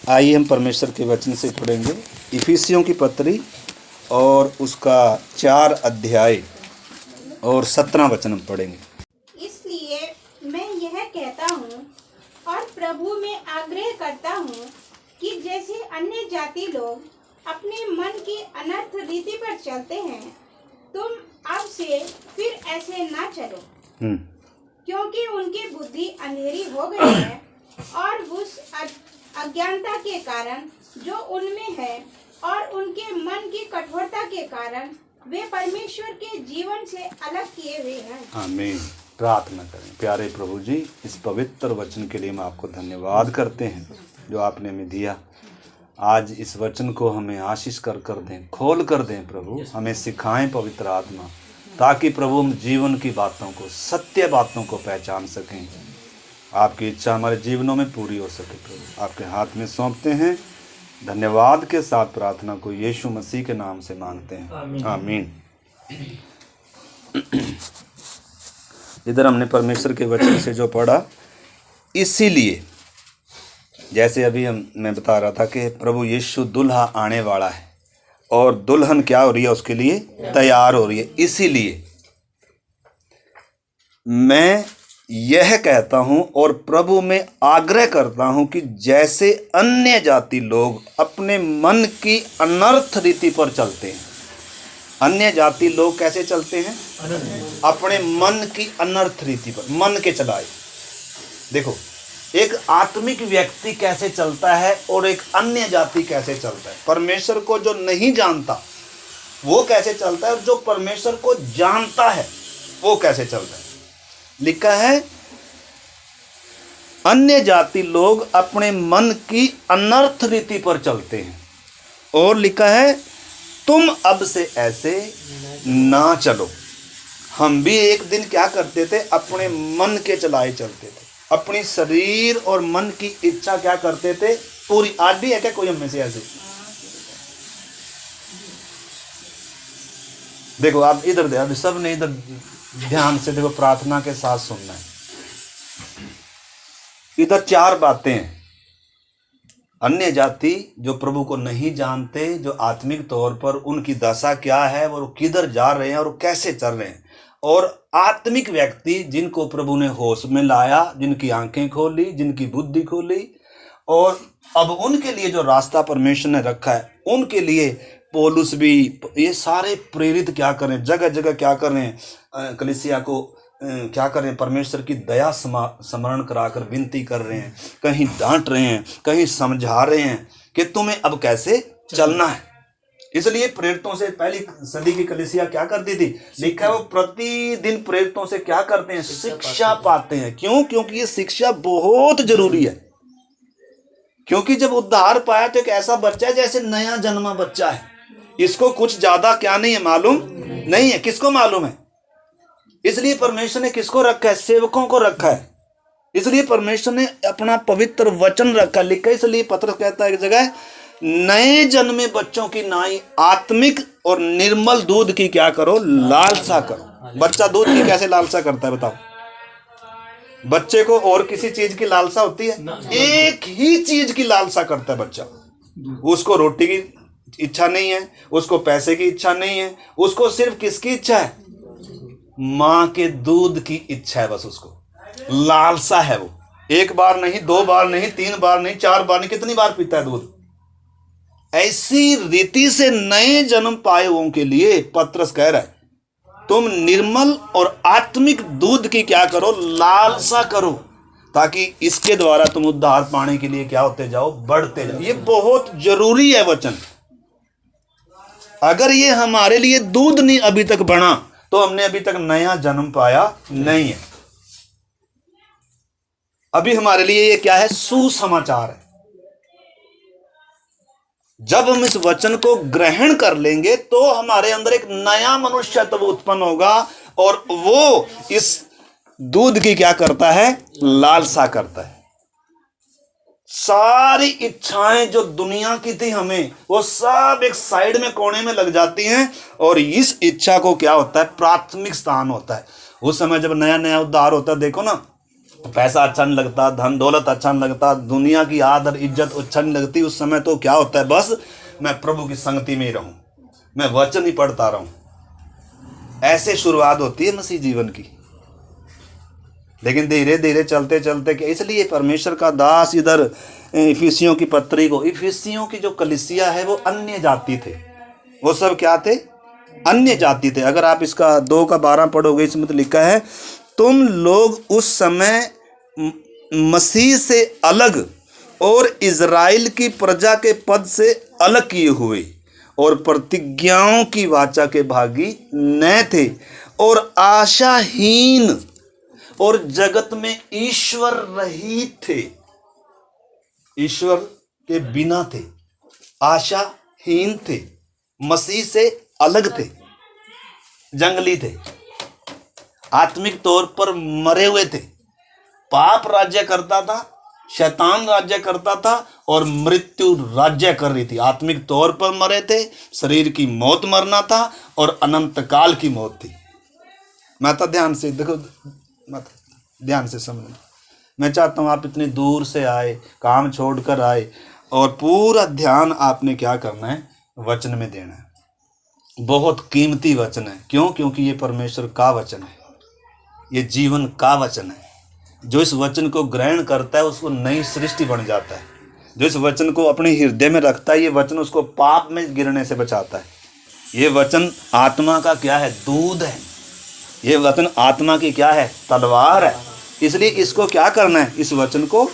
आइए हम परमेश्वर के वचन से पढ़ेंगे इफिसियों की पत्री और उसका 4 अध्याय और 17 वचन हम पढ़ेंगे। इसलिए मैं यह कहता हूँ और प्रभु में आग्रह करता हूँ कि जैसे अन्य जाति लोग अपने मन की अनर्थ रीति पर चलते हैं, तुम अब से फिर ऐसे ना चलो, क्योंकि उनकी बुद्धि अंधेरी हो गई है और उस अज्ञानता के कारण जो उनमें है और उनके मन की कठोरता के कारण वे परमेश्वर के जीवन से अलग किए हुए हैं। आमीन। प्रार्थना करें। प्यारे प्रभु जी, इस पवित्र वचन के लिए हम आपको धन्यवाद करते हैं जो आपने हमें दिया। आज इस वचन को हमें आशीष कर दें, खोल कर दें प्रभु, हमें सिखाएं पवित्र आत्मा, ताकि प्रभु हम जीवन की बातों को, सत्य बातों को पहचान सकें। आपकी इच्छा हमारे जीवनों में पूरी हो सके प्रभु, आपके हाथ में सौंपते हैं। धन्यवाद के साथ प्रार्थना को यीशु मसीह के नाम से मांगते हैं, आमीन। इधर हमने परमेश्वर के वचन से जो पढ़ा, इसीलिए जैसे अभी मैं बता रहा था कि प्रभु यीशु दुल्हा आने वाला है और दुल्हन क्या हो रही है, उसके लिए तैयार हो रही है। इसीलिए मैं यह कहता हूं और प्रभु में आग्रह करता हूं कि जैसे अन्य जाति लोग अपने मन की अनर्थ रीति पर चलते हैं। अन्य जाति लोग कैसे चलते हैं? अपने मन की अनर्थ रीति पर, मन के चलाए। देखो, एक आत्मिक व्यक्ति कैसे चलता है और एक अन्य जाति कैसे चलता है। परमेश्वर को जो नहीं जानता वो कैसे चलता है और जो परमेश्वर को जानता है वो कैसे चलता है। लिखा है, अन्य जाति लोग अपने मन की अनर्थ रीति पर चलते हैं। और लिखा है, तुम अब से ऐसे ना चलो। हम भी एक दिन क्या करते थे? अपने मन के चलाए चलते थे, अपनी शरीर और मन की इच्छा क्या करते थे पूरी। आज भी है क्या कोई हम में से ऐसे? देखो आप इधर दे, अभी सब ने इधर ध्यान से देखो, प्रार्थना के साथ सुनना है। इधर 4 बातें हैं। अन्य जाति जो प्रभु को नहीं जानते, जो आत्मिक तौर पर उनकी दशा क्या है, वो किधर जा रहे हैं और कैसे चल रहे हैं। और आत्मिक व्यक्ति जिनको प्रभु ने होश में लाया, जिनकी आंखें खोली, जिनकी बुद्धि खोली, और अब उनके लिए जो रास्ता परमेश्वर ने रखा है, उनके लिए पौलुस भी, ये सारे प्रेरित क्या करें, जगह जगह क्या करें, कलीसिया को क्या करें, परमेश्वर की दया स्मरण कराकर विनती कर रहे हैं, कहीं डांट रहे हैं, कहीं समझा रहे हैं कि तुम्हें अब कैसे चलना है। इसलिए प्रेरितों से पहली सदी की कलीसिया क्या करती थी? लिखा है, वो प्रतिदिन प्रेरितों से क्या करते हैं? शिक्षा पाते हैं। क्यों? क्योंकि ये शिक्षा बहुत जरूरी है। क्योंकि जब उद्धार पाया तो एक ऐसा बच्चा है जैसे नया जन्मा बच्चा है। इसको कुछ ज्यादा क्या नहीं है, मालूम नहीं है। किसको मालूम है? इसलिए परमेश्वर ने किसको रखा है? सेवकों को रखा है। इसलिए परमेश्वर ने अपना पवित्र वचन रखा। लिखा, इसलिए पत्रस कहता है एक जगह, नए जन्मे बच्चों की नाई आत्मिक और निर्मल दूध की क्या करो? लालसा करो। बच्चा दूध की कैसे लालसा करता है बताओ? बच्चे को और किसी चीज की लालसा होती है? एक ही चीज की लालसा करता है बच्चा। उसको रोटी की इच्छा नहीं है, उसको पैसे की इच्छा नहीं है, उसको सिर्फ किसकी इच्छा है? माँ के दूध की इच्छा है। बस उसको लालसा है। वो 1 बार नहीं, 2 बार नहीं, 3 बार नहीं, 4 बार नहीं, कितनी बार पीता है दूध? ऐसी रीति से नए जन्म पाए हुओं के लिए पत्रस कह रहा है, तुम निर्मल और आत्मिक दूध की क्या करो? लालसा करो, ताकि इसके द्वारा तुम उद्धार पाने के लिए क्या होते जाओ? बढ़ते जाओ। ये बहुत जरूरी है वचन। अगर ये हमारे लिए दूध नहीं अभी तक बना तो हमने अभी तक नया जन्म पाया नहीं है। अभी हमारे लिए ये क्या है? सुसमाचार है। जब हम इस वचन को ग्रहण कर लेंगे तो हमारे अंदर एक नया मनुष्यत्व उत्पन्न होगा और वो इस दूध की क्या करता है? लालसा करता है। सारी इच्छाएं जो दुनिया की थी हमें, वो सब एक साइड में कोने में लग जाती हैं और इस इच्छा को क्या होता है? प्राथमिक स्थान होता है। उस समय जब नया नया उद्धार होता है, देखो ना, पैसा अच्छा नहीं लगता, धन दौलत अच्छा नहीं लगता, दुनिया की आदर इज्जत अच्छा नहीं लगती, उस समय तो क्या होता है, बस मैं प्रभु की संगति में ही रहूं, मैं वचन ही पढ़ता रहूं। ऐसे शुरुआत होती है मसीह जीवन की। लेकिन धीरे धीरे चलते चलते कि इसलिए परमेश्वर का दास इधर इफिसियों की पत्री को, इफिसियों की जो कलीसिया है वो अन्य जाति थे। वो सब क्या थे? अन्य जाति थे। अगर आप इसका 2:12 पढ़ोगे, इसमें तो लिखा है, तुम लोग उस समय मसीह से अलग और इज़राइल की प्रजा के पद से अलग किए हुए और प्रतिज्ञाओं की वाचा के भागी न थे और आशाहीन और जगत में ईश्वर रहित थे। ईश्वर के बिना थे, आशाहीन थे, मसीह से अलग थे, जंगली थे, आत्मिक तौर पर मरे हुए थे। पाप राज्य करता था, शैतान राज्य करता था और मृत्यु राज्य कर रही थी। आत्मिक तौर पर मरे थे, शरीर की मौत मरना था और अनंत काल की मौत थी। मैं तो ध्यान से देखो, मत ध्यान से समझना। मैं चाहता हूँ आप इतनी दूर से आए, काम छोड़कर आए, और पूरा ध्यान आपने क्या करना है? वचन में देना है। बहुत कीमती वचन है। क्यों? क्योंकि ये परमेश्वर का वचन है, ये जीवन का वचन है। जो इस वचन को ग्रहण करता है उसको नई सृष्टि बन जाता है। जो इस वचन को अपने हृदय में रखता है, ये वचन उसको पाप में गिरने से बचाता है। ये वचन आत्मा का क्या है? दूध है। ये वचन आत्मा की क्या है? तलवार है। इसलिए इसको क्या करना है? इस वचन को,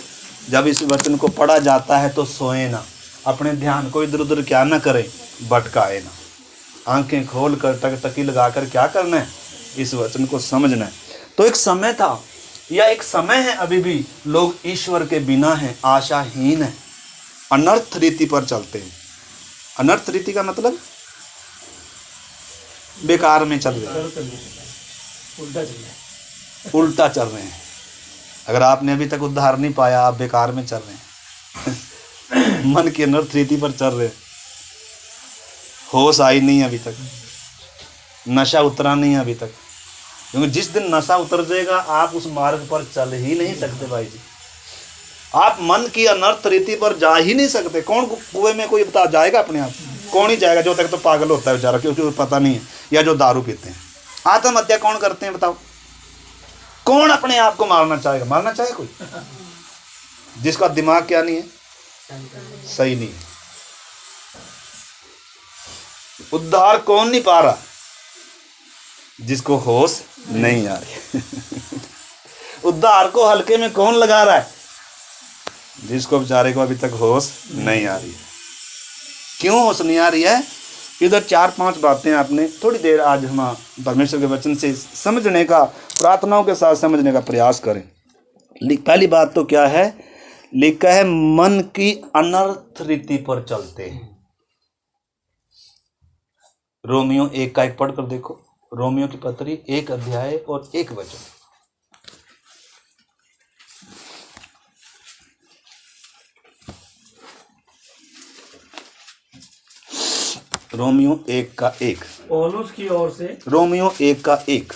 जब इस वचन को पढ़ा जाता है तो सोए ना, अपने ध्यान को इधर उधर क्या ना करें, भटकाए ना। आंखें खोल कर टकटकी लगाकर क्या करना है? इस वचन को समझना है। तो एक समय था, या एक समय है अभी भी, लोग ईश्वर के बिना हैं, आशाहीन हैं, अनर्थ रीति पर चलते हैं। अनर्थ रीति का मतलब बेकार में चल रहे हैं, उल्टा चल रहे हैं। अगर आपने अभी तक उद्धार नहीं पाया, आप बेकार में चल रहे हैं। मन की अनर्थ रीति पर चल रहे हैं। होश आई नहीं अभी तक, नशा उतरा नहीं अभी तक। क्योंकि जिस दिन नशा उतर जाएगा आप उस मार्ग पर चल ही नहीं सकते भाई जी। आप मन की अनर्थ रीति पर जा ही नहीं सकते। कौन कुएं में कोई बता जाएगा अपने आप? कौन ही जाएगा? जो तक तो पागल होता है बेचारा, क्योंकि पता नहीं है। या जो दारू पीते हैं। आत्महत्या कौन करते हैं बताओ? कौन अपने आप को मारना चाहेगा? मारना चाहे कोई? जिसका दिमाग क्या नहीं है, सही नहीं है। उद्धार कौन नहीं पा रहा? जिसको होश नहीं आ रही। उद्धार को हल्के में कौन लगा रहा है? जिसको बेचारे को अभी तक होश नहीं आ रही है। क्यों होश नहीं आ रही है? इधर 4-5 बातें आपने थोड़ी देर आज हम परमेश्वर के वचन से समझने का, प्रार्थनाओं के साथ समझने का प्रयास करें। पहली बात तो क्या है? लिखा है मन की अनर्थ रीति पर चलते हैं। रोमियो 1:1 पढ़ कर देखो। रोमियो की पत्री 1 अध्याय और 1 वचन। रोमियो 1:1। पौलुस की ओर से रोमियो 1:1।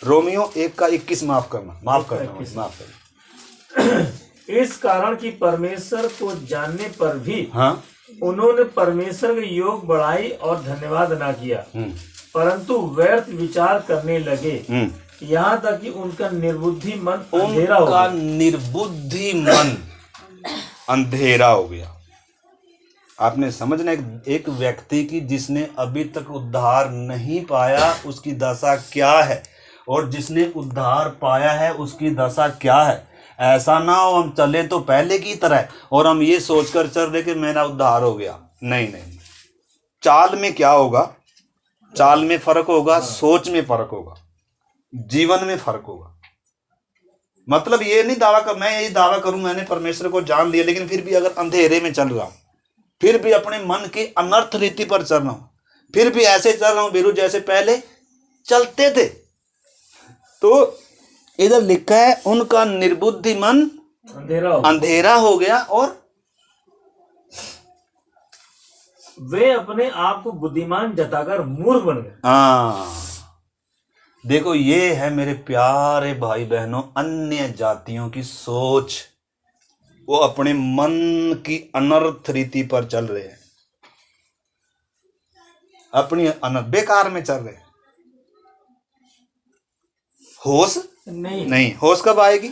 रोमियो 1:21 माफ करना। इस कारण कि परमेश्वर को जानने पर भी हाँ, उन्होंने परमेश्वर के योग बढ़ाई और धन्यवाद ना किया, परंतु व्यर्थ विचार करने लगे, यहाँ तक कि उनका निर्बुद्धि मन अंधेरा हो गया। निर्बुद्धि मन अंधेरा हो गया। आपने समझना, एक व्यक्ति की जिसने अभी तक उद्धार नहीं पाया उसकी दशा क्या है, और जिसने उद्धार पाया है उसकी दशा क्या है। ऐसा ना हो हम चले तो पहले की तरह और हम ये सोचकर चल रहे कि मेरा उद्धार हो गया। नहीं, चाल में क्या होगा? चाल में फर्क होगा, सोच में फर्क होगा, जीवन में फर्क होगा। मतलब ये नहीं दावा कर, मैं यही दावा करूं मैंने परमेश्वर को जान लिया, लेकिन फिर भी अगर अंधेरे में चल रहा हूं, फिर भी अपने मन की अनर्थ रीति पर चल रहा हूं, फिर भी ऐसे चल रहा हूं बीरू जैसे पहले चलते थे, तो इधर लिखा है उनका निर्बुद्धि मन अंधेरा हो गया और वे अपने आप को बुद्धिमान जताकर मूर्ख बन गए। हाँ, देखो, ये है मेरे प्यारे भाई बहनों अन्य जातियों की सोच। वो अपने मन की अनर्थ रीति पर चल रहे हैं, अपनी अनर्थ बेकार में चल रहे हैं। होश नहीं। होश कब आएगी?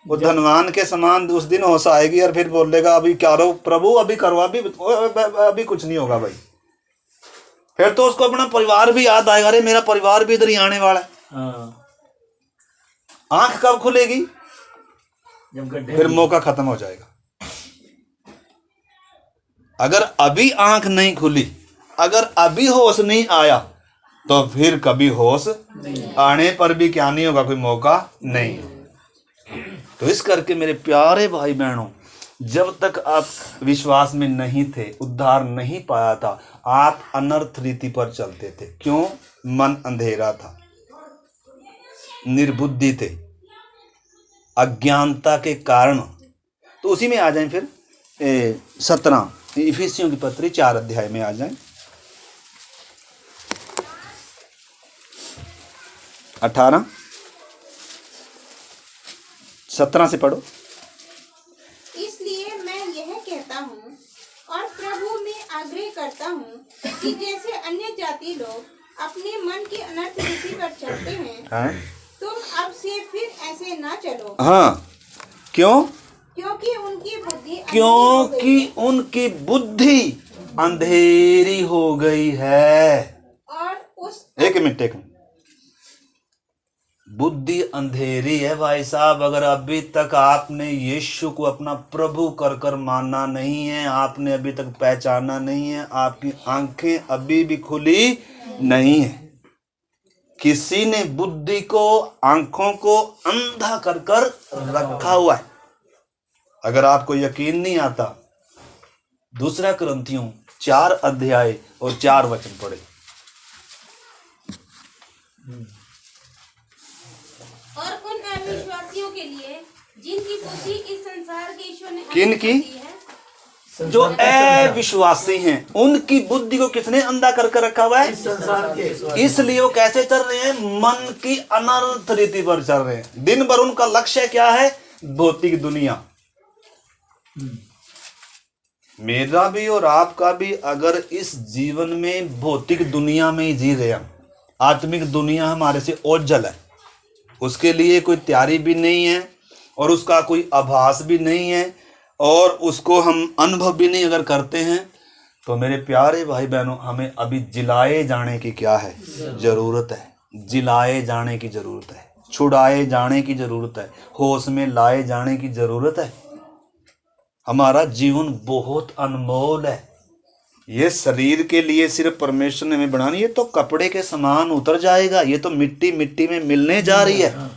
वो धनवान के समान उस दिन होश आएगी और फिर बोलेगा अभी क्या रो प्रभु, अभी करो, अभी कुछ नहीं होगा भाई। फिर तो उसको अपना परिवार भी याद आएगा, अरे मेरा परिवार भी इधर ही आने वाला है। आंख कब खुलेगी? फिर मौका खत्म हो जाएगा। अगर अभी आंख नहीं खुली, अगर अभी होश नहीं आया, तो फिर कभी होश आने पर भी क्या नहीं होगा, कोई मौका नहीं। तो इस करके मेरे प्यारे भाई बहनों, जब तक आप विश्वास में नहीं थे, उद्धार नहीं पाया था, आप अनर्थ रीति पर चलते थे। क्यों? मन अंधेरा था, निर्बुद्धि थे, अज्ञानता के कारण। तो उसी में आ जाएं फिर 17 इफिसियों की पत्री 4 अध्याय में आ जाएं। 18 17 से पढ़ो। इसलिए मैं यह कहता हूँ और प्रभु में आग्रह करता हूँ कि जैसे अन्य जाति लोग अपने मन की अनर्थ रीति पर चलते हैं, तुम अब से फिर ऐसे ना चलो। हाँ, क्यों? क्योंकि उनकी बुद्धि अंधेरी हो गई है। और उस एक मिनट, बुद्धि अंधेरी है भाई साहब। अगर अभी तक आपने यीशु को अपना प्रभु कर कर माना नहीं है, आपने अभी तक पहचाना नहीं है, आपकी आंखें अभी भी खुली नहीं है। किसी ने बुद्धि को, आंखों को अंधा कर कर रखा हुआ है। अगर आपको यकीन नहीं आता, 2 कुरिन्थियों 4 अध्याय और 4 वचन पढ़े। और उन अविश्वासियों के लिए जिनकी बुद्धि इस संसार के ईश्वर ने किनकी? है, जो अविश्वासी हैं, उनकी बुद्धि को किसने अंधा करके रखा हुआ है? इस संसार के। इसलिए वो कैसे चल रहे हैं? मन की अनर्थ रीति पर चल रहे हैं। दिन भर उनका लक्ष्य क्या है? भौतिक दुनिया। मेरा भी और आपका भी अगर इस जीवन में भौतिक दुनिया में ही जी रहे हैं, आत्मिक दुनिया हमारे से ओझल है, उसके लिए कोई तैयारी भी नहीं है और उसका कोई आभास भी नहीं है और उसको हम अनुभव भी नहीं अगर करते हैं, तो मेरे प्यारे भाई बहनों, हमें अभी जिलाए जाने की क्या है? जरूरत है। जिलाए जाने की जरूरत है, छुड़ाए जाने की जरूरत है, होश में लाए जाने की जरूरत है। हमारा जीवन बहुत अनमोल है। ये शरीर के लिए सिर्फ परमेश्वर ने हमें बनानी, ये तो कपड़े के समान उतर जाएगा। ये तो मिट्टी मिट्टी में मिलने जा रही है।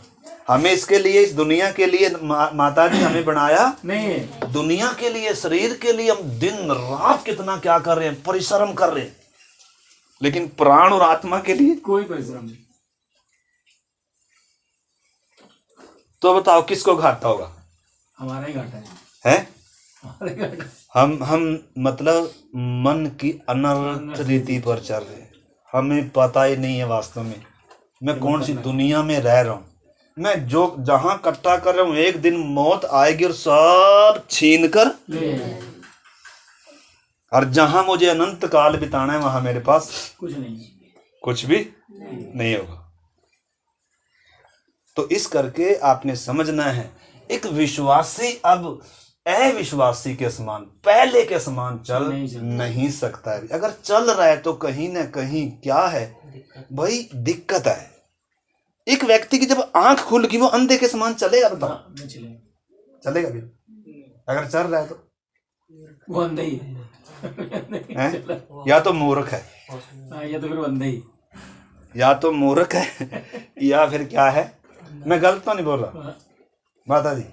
हमें इसके लिए, इस दुनिया के लिए माता जी हमें बनाया नहीं है। दुनिया के लिए, शरीर के लिए हम दिन रात कितना क्या कर रहे हैं, परिश्रम कर रहे हैं, लेकिन प्राण और आत्मा के लिए कोई परिश्रम नहीं। तो बताओ किसको घाटा होगा? हमारा ही घाटा है? हम मतलब मन की अनर्थ रीति पर चल रहे हैं। हमें पता ही नहीं है वास्तव में मैं कौन सी दुनिया में रह रहा हूँ। मैं जो जहां इकट्ठा कर रहा हूँ, एक दिन मौत आएगी और सब छीन कर, और जहां मुझे अनंत काल बिताना है वहां मेरे पास कुछ भी नहीं होगा। तो इस करके आपने समझना है, एक विश्वासी अब अविश्वासी के समान, पहले के समान चल नहीं सकता है। अगर चल रहा है तो कहीं ना कहीं क्या है भाई, दिक्कत है। एक व्यक्ति की जब आंख खुल गई, वो अंधे के समान चलेगा? बताओ, चलेगा भी? अगर चल रहा है तो वो अंधा ही है, या तो मूर्ख है, या तो फिर अंधा ही, या तो मूर्ख है या फिर क्या है। मैं गलत तो नहीं बोल रहा माता जी?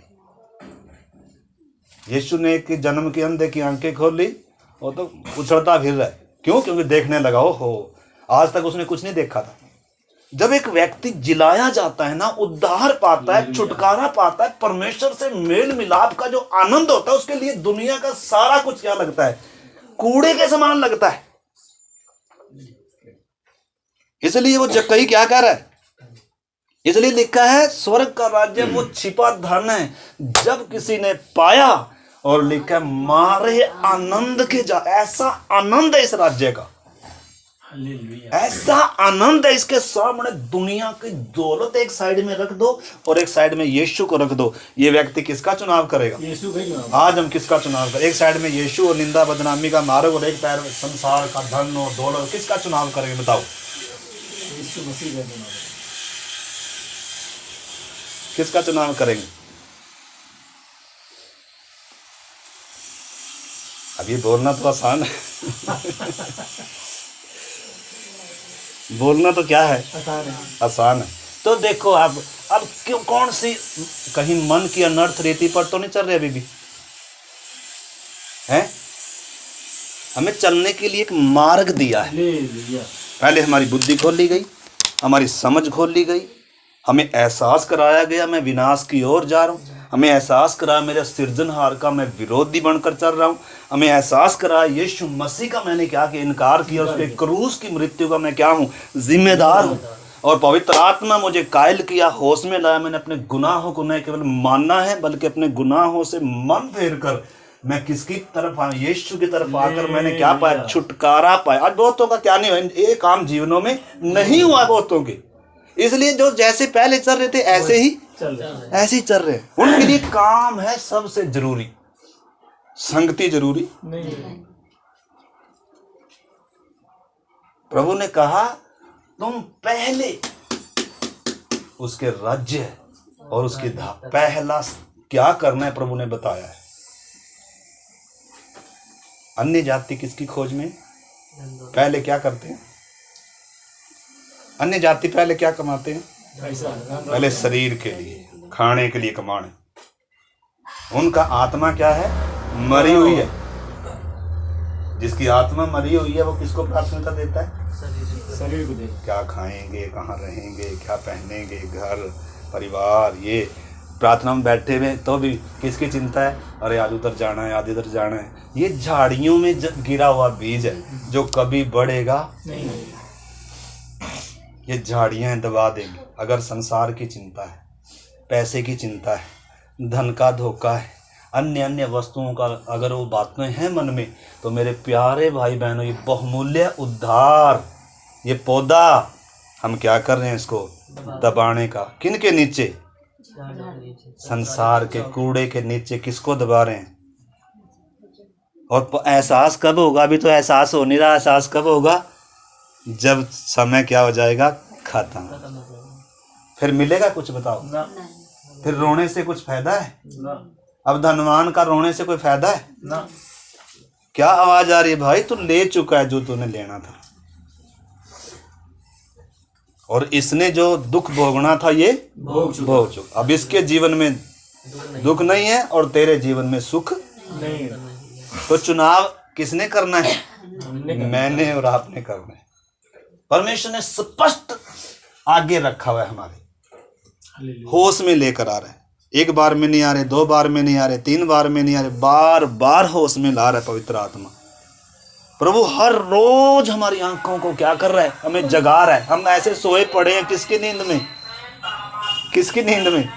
यीशु ने एक जन्म के अंधे की आंखें खोल ली, वो तो उछलता फिर रहा है। क्यों? क्योंकि देखने लगा। हो आज तक उसने कुछ नहीं देखा था। जब एक व्यक्ति जिलाया जाता है ना, उद्धार पाता है, छुटकारा पाता है, परमेश्वर से मेल मिलाप का जो आनंद होता है, उसके लिए दुनिया का सारा कुछ क्या लगता है? कूड़े के समान लगता है। इसलिए वो जक्कई क्या कह रहा है? इसलिए लिखा है स्वर्ग का राज्य वो छिपा धन है, जब किसी ने पाया, और लिखा है मारे आनंद के जा। ऐसा आनंद है इस राज्य का, हालेलुया। ऐसा आनंद है इसके सामने। दुनिया की दौलत एक साइड में रख दो और एक साइड में यीशु को रख दो, ये व्यक्ति किसका चुनाव करेगा? यीशु का चुनाव। आज हम किसका चुनाव करें? एक साइड में यीशु और निंदा बदनामी का मार्ग, और एक पैर में संसार का धन और दौलत। किसका चुनाव करेंगे बताओ? यीशु मसीह का चुनाव। किसका चुनाव करेंगे? अब ये बोलना तो आसान है बोलना तो क्या है? आसान है। आसान है। तो देखो अब क्यों, कौन सी, कहीं मन की अनर्थ रीति पर तो नहीं चल रहे अभी भी है? हमें चलने के लिए एक मार्ग दिया है। हालेलुया। पहले हमारी बुद्धि खोल ली गई, हमारी समझ खोल ली गई, हमें एहसास कराया गया मैं विनाश की ओर जा रहा हूँ। हमें एहसास कराया मेरे सृजनहार का मैं विरोधी बनकर चल रहा हूँ। हमें एहसास कराया यीशु मसीह का मैंने क्या कि इनकार किया, उसके क्रूस की मृत्यु का मैं क्या हूँ? जिम्मेदार हूँ। और पवित्र आत्मा मुझे कायल किया, होश में लाया। मैंने अपने गुनाहों को न केवल मानना है बल्कि अपने गुनाहों से मन फेर कर मैं किसकी तरफ आया? यीशु की तरफ आकर मैंने क्या पाया? छुटकारा पाया। आज बहुतों का क्या नहीं हुआ, ये काम जीवनों में नहीं हुआ बहुतों के। इसलिए जो जैसे पहले चल रहे थे ऐसे ही ऐसे ही चल रहे हैं। उनके लिए काम है सबसे जरूरी, संगति जरूरी नहीं। प्रभु ने कहा तुम पहले उसके राज्य और उसकी पहला क्या करना है प्रभु ने बताया है। अन्य जाति किसकी खोज में पहले क्या करते हैं? अन्य जाति पहले क्या कमाते हैं? पहले शरीर के लिए, खाने के लिए कमाने। उनका आत्मा क्या है? मरी हुई है। जिसकी आत्मा मरी हुई है वो किसको प्राथमिकता देता है? शरीर को दे। क्या खाएंगे, कहाँ रहेंगे, क्या पहनेंगे, घर परिवार, ये प्रार्थना में बैठे हुए तो भी किसकी चिंता है? अरे आज उधर जाना है, आज इधर जाना है। ये झाड़ियों में गिरा हुआ बीज है जो कभी बढ़ेगा नहीं। ये झाड़ियां दबा देंगी। अगर संसार की चिंता है, पैसे की चिंता है, धन का धोखा है, अन्य अन्य वस्तुओं का अगर वो बातें हैं मन में, तो मेरे प्यारे भाई बहनों ये बहुमूल्य उद्धार, ये पौधा हम क्या कर रहे हैं? इसको दबाने का। किन के नीचे? संसार के कूड़े के नीचे। किसको दबा रहे हैं? और एहसास कब होगा? अभी तो एहसास हो नहीं रहा। एहसास कब होगा? जब समय क्या हो जाएगा? खत्म। फिर मिलेगा कुछ? बताओ ना। फिर रोने से कुछ फायदा है? ना। अब धनवान का रोने से कोई फायदा है? ना। क्या आवाज आ रही है? भाई तू ले चुका है जो तूने लेना था, और इसने जो दुख भोगना था ये भोग चुका। अब इसके जीवन में दुख नहीं है और तेरे जीवन में सुख नहीं। तो चुनाव किसने करना है? मैंने और आपने करना है। परमेश्वर ने स्पष्ट आगे रखा हुआ है, हमारे होश में लेकर आ रहा है। एक बार में नहीं आ रहे, दो बार में नहीं आ रहे, तीन बार में नहीं आ रहे, बार बार होश में ला रहा है पवित्र आत्मा। प्रभु हर रोज हमारी आंखों को क्या कर रहा है? हमें जगा रहा है। हम ऐसे सोए पड़े हैं किसकी नींद में? किसकी नींद में?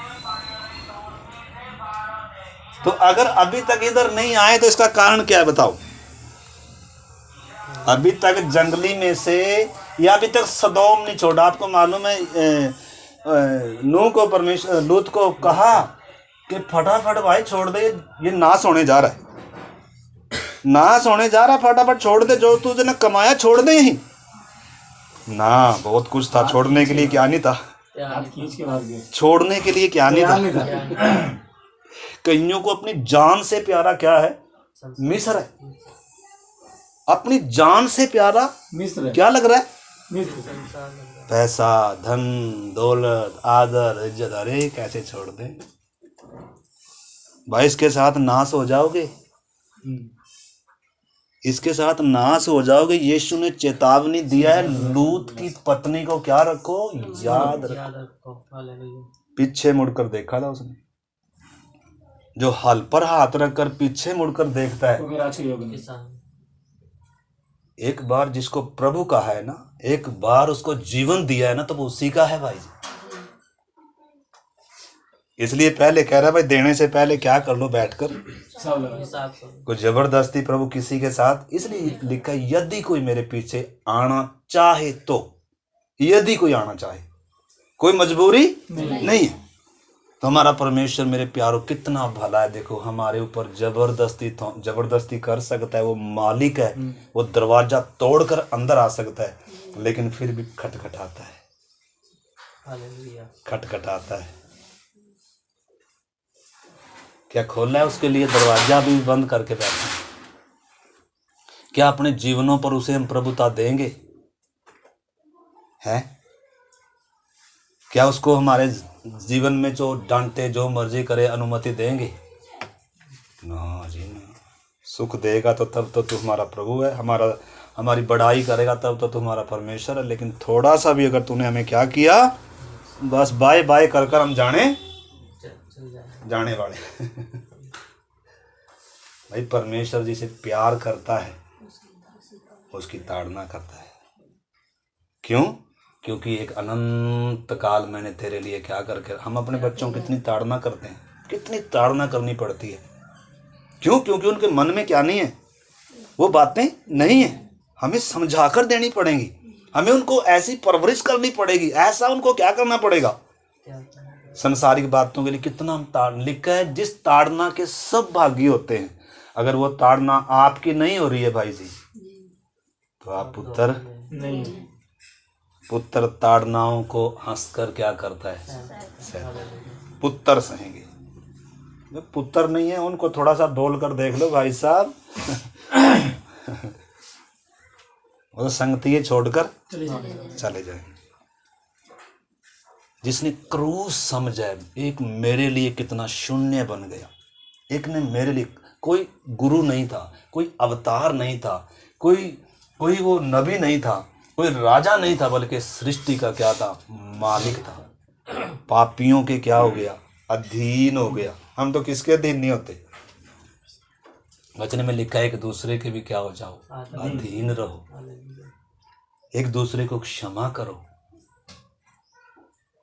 तो अगर अभी तक इधर नहीं आए तो इसका कारण क्या है बताओ? अभी तक जंगली में से, या अभी तक सदोम नहीं छोड़ा। आपको मालूम है नूह को परमेश्वर लूत को कहा कि फटाफट भाई छोड़ दे, ये नाश होने जा रहा है, नाश होने जा रहा, फटाफट छोड़ दे, जो तुझने कमाया छोड़ दे यहीं ना। बहुत कुछ था छोड़ने के लिए, क्या नहीं था? छोड़ने के लिए क्या नहीं था? कईयों को अपनी जान से प्यारा क्या है? मिस्र है। अपनी जान से प्यारा मिस्र क्या लग रहा है? पैसा, धन, दौलत, आदर, इज्जत। अरे कैसे छोड़ दे भाई? इसके साथ नाश हो जाओगे, इसके साथ नाश हो जाओगे। यीशु ने चेतावनी दिया है, लूत की पत्नी को क्या रखो? याद रखो। पीछे मुड़कर देखा था उसने। जो हल पर हाथ रखकर पीछे मुड़कर देखता है, एक बार जिसको प्रभु का है ना, एक बार उसको जीवन दिया है ना, तो वो उसी का है भाई। इसलिए पहले कह रहा है भाई देने से पहले क्या कर लो बैठकर हिसाब कोई जबरदस्ती प्रभु किसी के साथ, इसलिए लिखा है यदि कोई मेरे पीछे आना चाहे तो, यदि कोई आना चाहे, कोई मजबूरी नहीं है। तो हमारा परमेश्वर मेरे प्यारों कितना भला है। देखो हमारे ऊपर जबरदस्ती कर सकता है, वो मालिक है, वो दरवाजा तोड़कर अंदर आ सकता है, लेकिन फिर भी खटखटाता है, खटखटाता है। क्या खोलना है उसके लिए दरवाजा भी बंद करके बैठे? क्या अपने जीवनों पर उसे हम प्रभुता देंगे? है क्या उसको हमारे जीवन में जो डांटे जो मर्जी करे अनुमति देंगे? ना जी ना। सुख देगा तो तब तो तू हमारा प्रभु है, हमारी बड़ाई करेगा तब तो तुम्हारा परमेश्वर है। लेकिन थोड़ा सा भी अगर तूने हमें क्या किया, बस बाय बाय कर कर हम जाने वाले भाई परमेश्वर जिसे प्यार करता है उसकी ताड़ना करता है। क्यों? क्योंकि एक अनंत काल मैंने तेरे लिए क्या करके, हम अपने बच्चों की कितनी ताड़ना करते हैं, कितनी ताड़ना करनी पड़ती है। क्यों? क्योंकि उनके मन में क्या नहीं है, वो बातें नहीं है, हमें समझा कर देनी पड़ेंगी, हमें उनको ऐसी परवरिश करनी पड़ेगी, ऐसा उनको क्या करना पड़ेगा। संसारिक बातों के लिए कितना हम लिखा है, जिस ताड़ना के सब भागी होते हैं। अगर वो ताड़ना आपकी नहीं हो रही है भाई जी, तो आप पुत्र नहीं। पुत्र ताड़नाओं को हंसकर क्या करता है? पुत्र सहेंगे। जो पुत्र नहीं है उनको थोड़ा सा बोल कर देख लो भाई साहब वो तो संगतिये छोड़कर चले जाएंगे। जिसने क्रूस समझा, एक मेरे लिए कितना शून्य बन गया। एक ने मेरे लिए, कोई गुरु नहीं था, कोई अवतार नहीं था, कोई वो नबी नहीं था, कोई राजा नहीं था, बल्कि सृष्टि का क्या था? मालिक था। पापियों के क्या हो गया? अधीन हो गया। हम तो किसके अधीन नहीं होते? वचन में लिखा है एक दूसरे के भी क्या हो जाओ? अधीन रहो, एक दूसरे को क्षमा करो,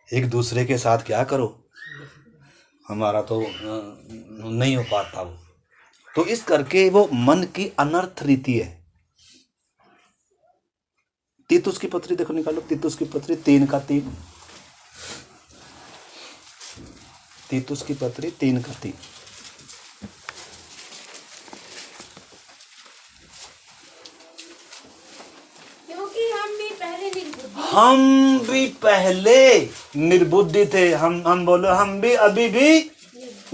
एक दूसरे के साथ क्या करो। हमारा तो नहीं हो पाता वो, तो इस करके वो मन की अनर्थ रीति है। तीतुस की पत्री देखो, निकालो तीतुस की पत्री 3:3। तीतुस की पत्री 3:3। क्योंकि हम भी पहले निर्बुद्धि थे। हम बोलो हम भी अभी भी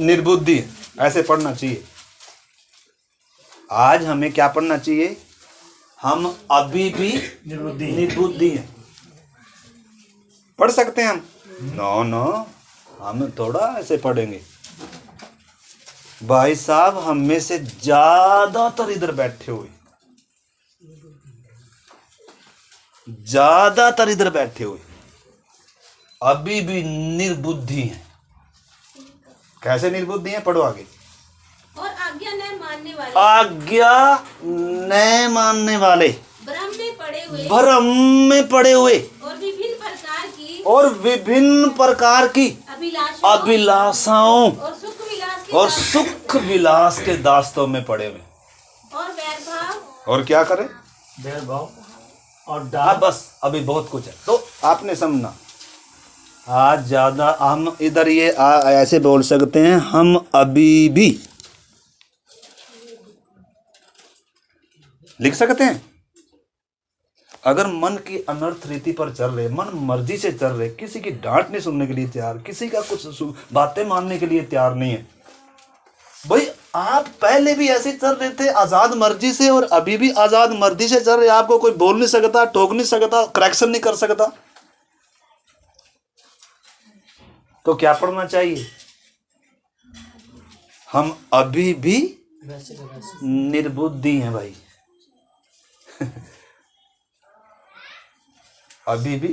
निर्बुद्धि है। ऐसे पढ़ना चाहिए। आज हमें क्या पढ़ना चाहिए? हम अभी भी निर्बुद्धि हैं। पढ़ सकते हैं हम? नो, हम थोड़ा ऐसे पढ़ेंगे। भाई साहब हम में से ज्यादातर इधर बैठे हुए, अभी भी निर्बुद्धि हैं। कैसे निर्बुद्धि हैं? पढ़ो आगे। और आज्ञा न मानने वाले भ्रम में पड़े हुए और विभिन्न प्रकार की अभिलाषाओं और सुख विलास के दास्तों में पड़े हुए और वैरभाव और क्या करें? वैरभाव और बस अभी बहुत कुछ है। तो आपने समझना, आज ज्यादा हम इधर ये ऐसे बोल सकते हैं, हम अभी भी लिख सकते हैं। अगर मन की अनर्थ रीति पर चल रहे, मन मर्जी से चल रहे, किसी की डांट नहीं सुनने के लिए तैयार, किसी का कुछ बातें मानने के लिए तैयार नहीं है। भाई आप पहले भी ऐसे चल रहे थे आजाद मर्जी से, और अभी भी आजाद मर्जी से चल रहे। आपको कोई बोल नहीं सकता, टोक नहीं सकता, करेक्शन नहीं कर सकता। तो क्या पढ़ना चाहिए? हम अभी भी निर्बुद्धि हैं भाई अभी भी